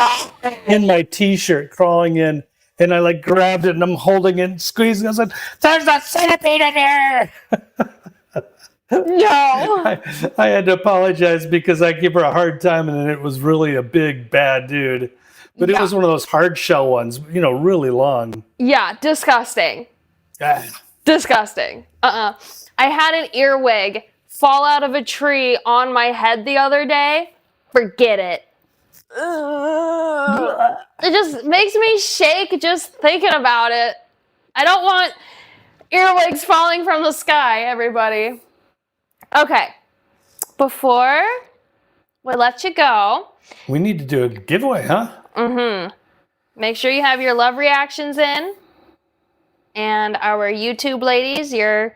in my t-shirt crawling in. And I like grabbed it and I'm holding it and squeezing it. I said, "There's a centipede in here." No. I had to apologize because I gave her a hard time and it was really a big, bad dude. But it was one of those hard shell ones, really long. Yeah, disgusting. Disgusting. I had an earwig fall out of a tree on my head the other day. Forget it. It just makes me shake just thinking about it. I don't want earwigs falling from the sky, everybody. Okay. Before we let you go, we need to do a giveaway, huh? Make sure you have your love reactions in. And our YouTube ladies, your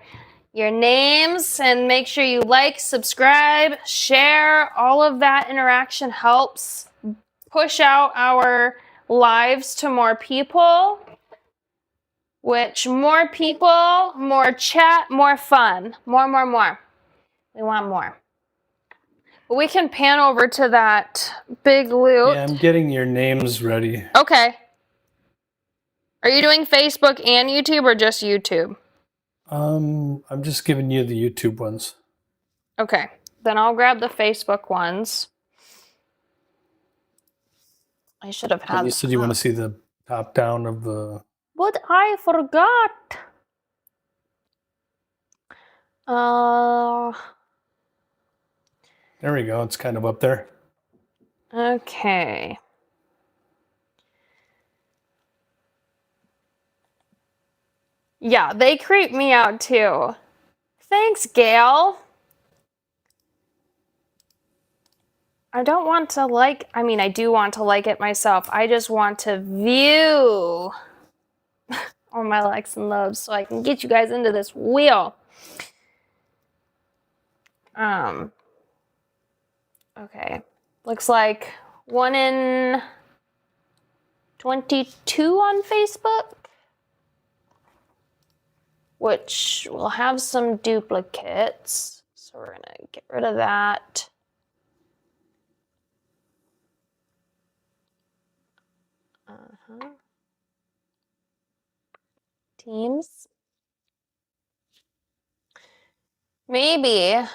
names, and make sure you like, subscribe, share. All of that interaction helps push out our lives to more people, which more people, more chat, more fun. More. We want more. But we can pan over to that big loot. Yeah, I'm getting your names ready. Okay. Are you doing Facebook and YouTube or just YouTube? I'm just giving you the YouTube ones. Okay. Then I'll grab the Facebook ones. I should have had. You said you want to see the top down of the. But I forgot. There we go. It's kind of up there. Okay. Yeah, they creep me out too. Thanks, Gail. I don't want to I do want to like it myself. I just want to view all my likes and loves so I can get you guys into this wheel. Okay. Looks like 1 in 22 on Facebook, which will have some duplicates. So we're gonna get rid of that. Teams. Maybe.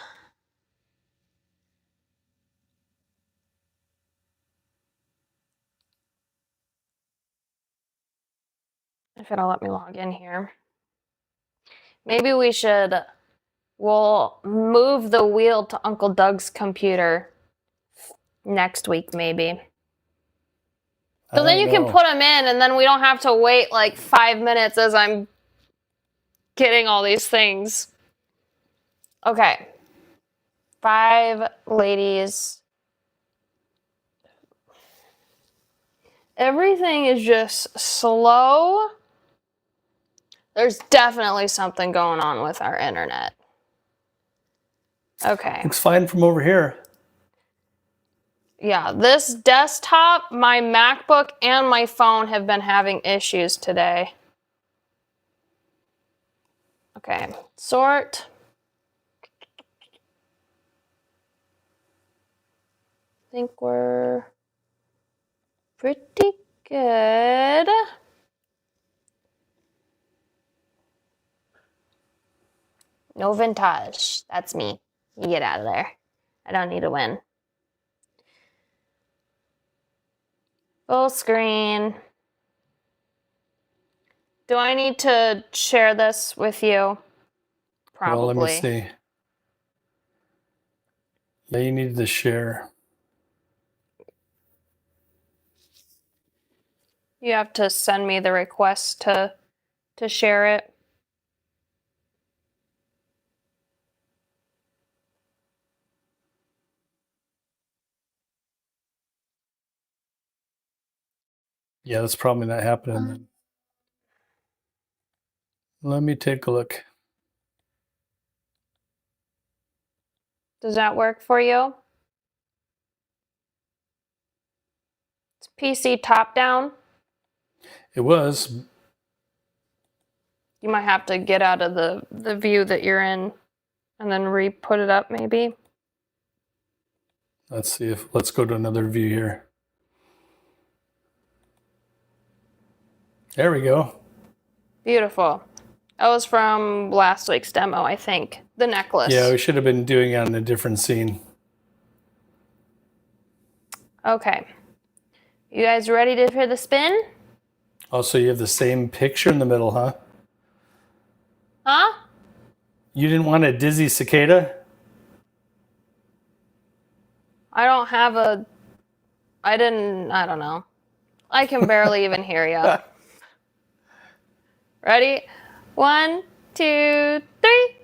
If it'll let me log in here. Maybe we'll move the wheel to Uncle Doug's computer next week, maybe. So then you can put them in and then we don't have to wait like 5 minutes as I'm getting all these things. Okay. 5 ladies. Everything is just slow. There's definitely something going on with our internet. Okay. Looks fine from over here. Yeah, this desktop, my MacBook, and my phone have been having issues today. Okay, sort. I think we're pretty good. No vintage. That's me. You get out of there. I don't need to win. Full screen. Do I need to share this with you? Probably. Well, let me see. Yeah, you need to share. You have to send me the request to share it. Yeah, that's probably not happening then. Let me take a look. Does that work for you? It's PC top down. It was. You might have to get out of the view that you're in and then re-put it up maybe. Let's see if, let's go to another view here. There we go. Beautiful. That was from last week's demo, I think. The necklace. Yeah, we should have been doing it on a different scene. Okay. You guys ready for the spin? Also, you have the same picture in the middle, huh? Huh? You didn't want a dizzy cicada? I don't have a... I don't know. I can barely even hear you. Ready? 1, 2, 3.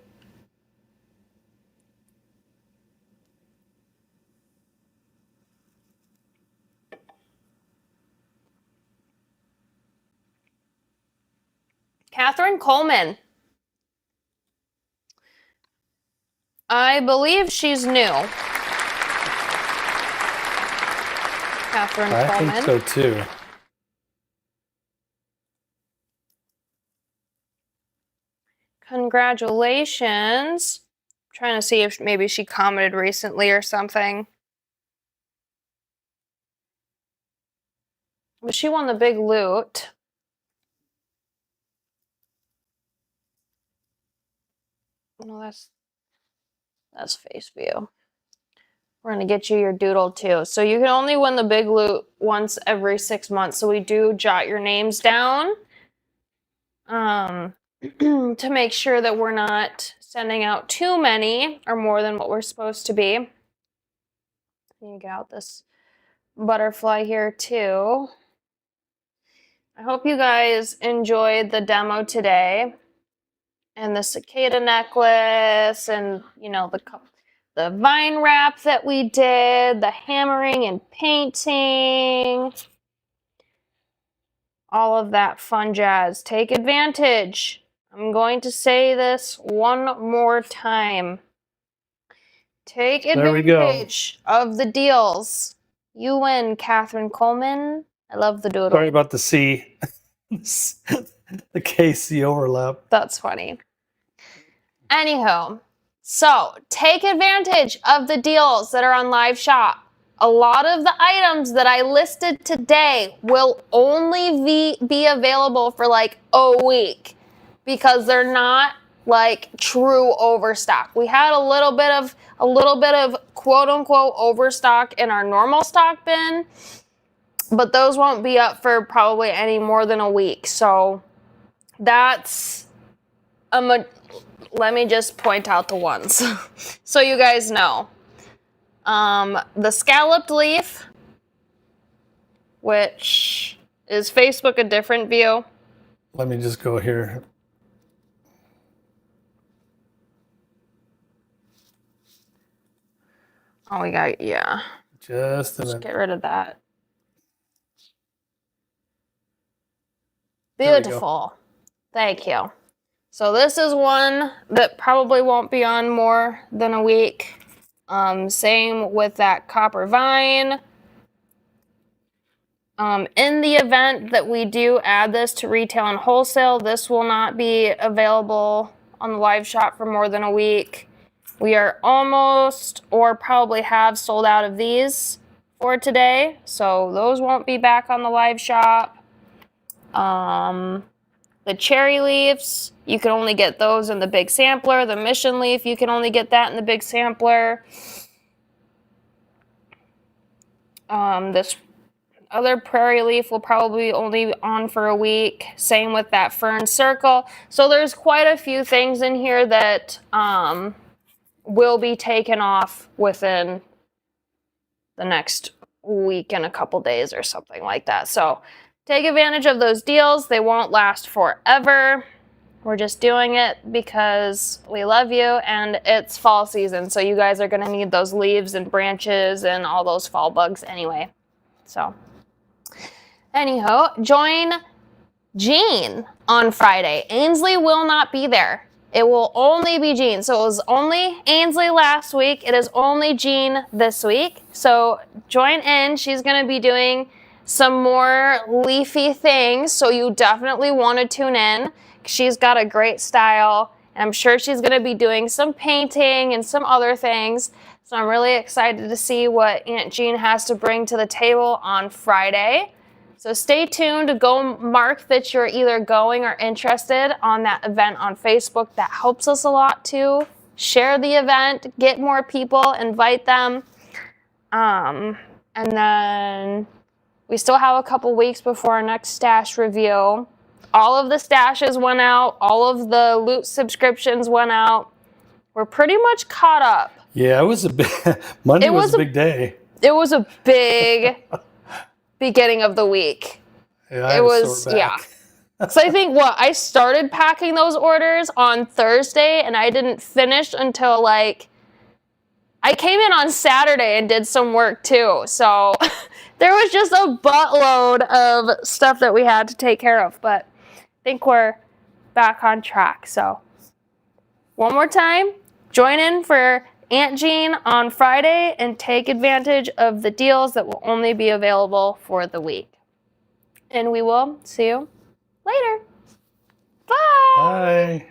Catherine Coleman. I believe she's new. Catherine Coleman. I think so too. Congratulations. I'm trying to see if maybe she commented recently or something. But she won the big loot. No, that's face view. We're going to get you your doodle too. So you can only win the big loot once every 6 months. So we do jot your names down to make sure that we're not sending out too many or more than what we're supposed to be. You get out this butterfly here too. I hope you guys enjoyed the demo today and the cicada necklace and, you know, the vine wrap that we did, the hammering and painting, all of that fun jazz. Take advantage. I'm going to say this one more time. Take advantage of the deals. You win, Catherine Coleman. I love the doodle. Sorry about the C. The KC overlap. That's funny. Anywho, so take advantage of the deals that are on Live Shop. A lot of the items that I listed today will only be available for like a week because they're not like true overstock. We had a little bit of quote unquote overstock in our normal stock bin, but those won't be up for probably any more than a week. So that's let me just point out the ones so you guys know. The scalloped leaf, which is Facebook a different view. Let me just go here. Oh, we got, yeah. Just a minute. Get rid of that. Beautiful. Thank you. So this is one that probably won't be on more than a week. Same with that copper vine. In the event that we do add this to retail and wholesale, this will not be available on the live shop for more than a week. We are almost, or probably have, sold out of these for today, so those won't be back on the live shop. The cherry leaves, you can only get those in the big sampler. The mission leaf, you can only get that in the big sampler. This other prairie leaf will probably only be on for a week. Same with that fern circle. So there's quite a few things in here that will be taken off within the next week and a couple days or something like that. So take advantage of those deals. They won't last forever. We're just doing it because we love you and it's fall season. So you guys are going to need those leaves and branches and all those fall bugs anyway. So anyhow, join Jean on Friday. Ainsley will not be there. It will only be Jean. So it was only Ainsley last week. It is only Jean this week. So join in. She's going to be doing some more leafy things. So you definitely want to tune in. She's got a great style. And I'm sure she's going to be doing some painting and some other things. So I'm really excited to see what Aunt Jean has to bring to the table on Friday. So stay tuned to go mark that you're either going or interested on that event on Facebook. That helps us a lot too. Share the event, get more people, invite them. And then we still have a couple weeks before our next stash review. All of the stashes went out. All of the loot subscriptions went out. We're pretty much caught up. Yeah, it was a big Monday was a big day. It was a big beginning of the week. Yeah, it was, yeah. So I think I started packing those orders on Thursday and I didn't finish until I came in on Saturday and did some work too. So there was just a buttload of stuff that we had to take care of, but I think we're back on track. So one more time, join in for Aunt Jean on Friday and take advantage of the deals that will only be available for the week. And we will see you later. Bye. Bye.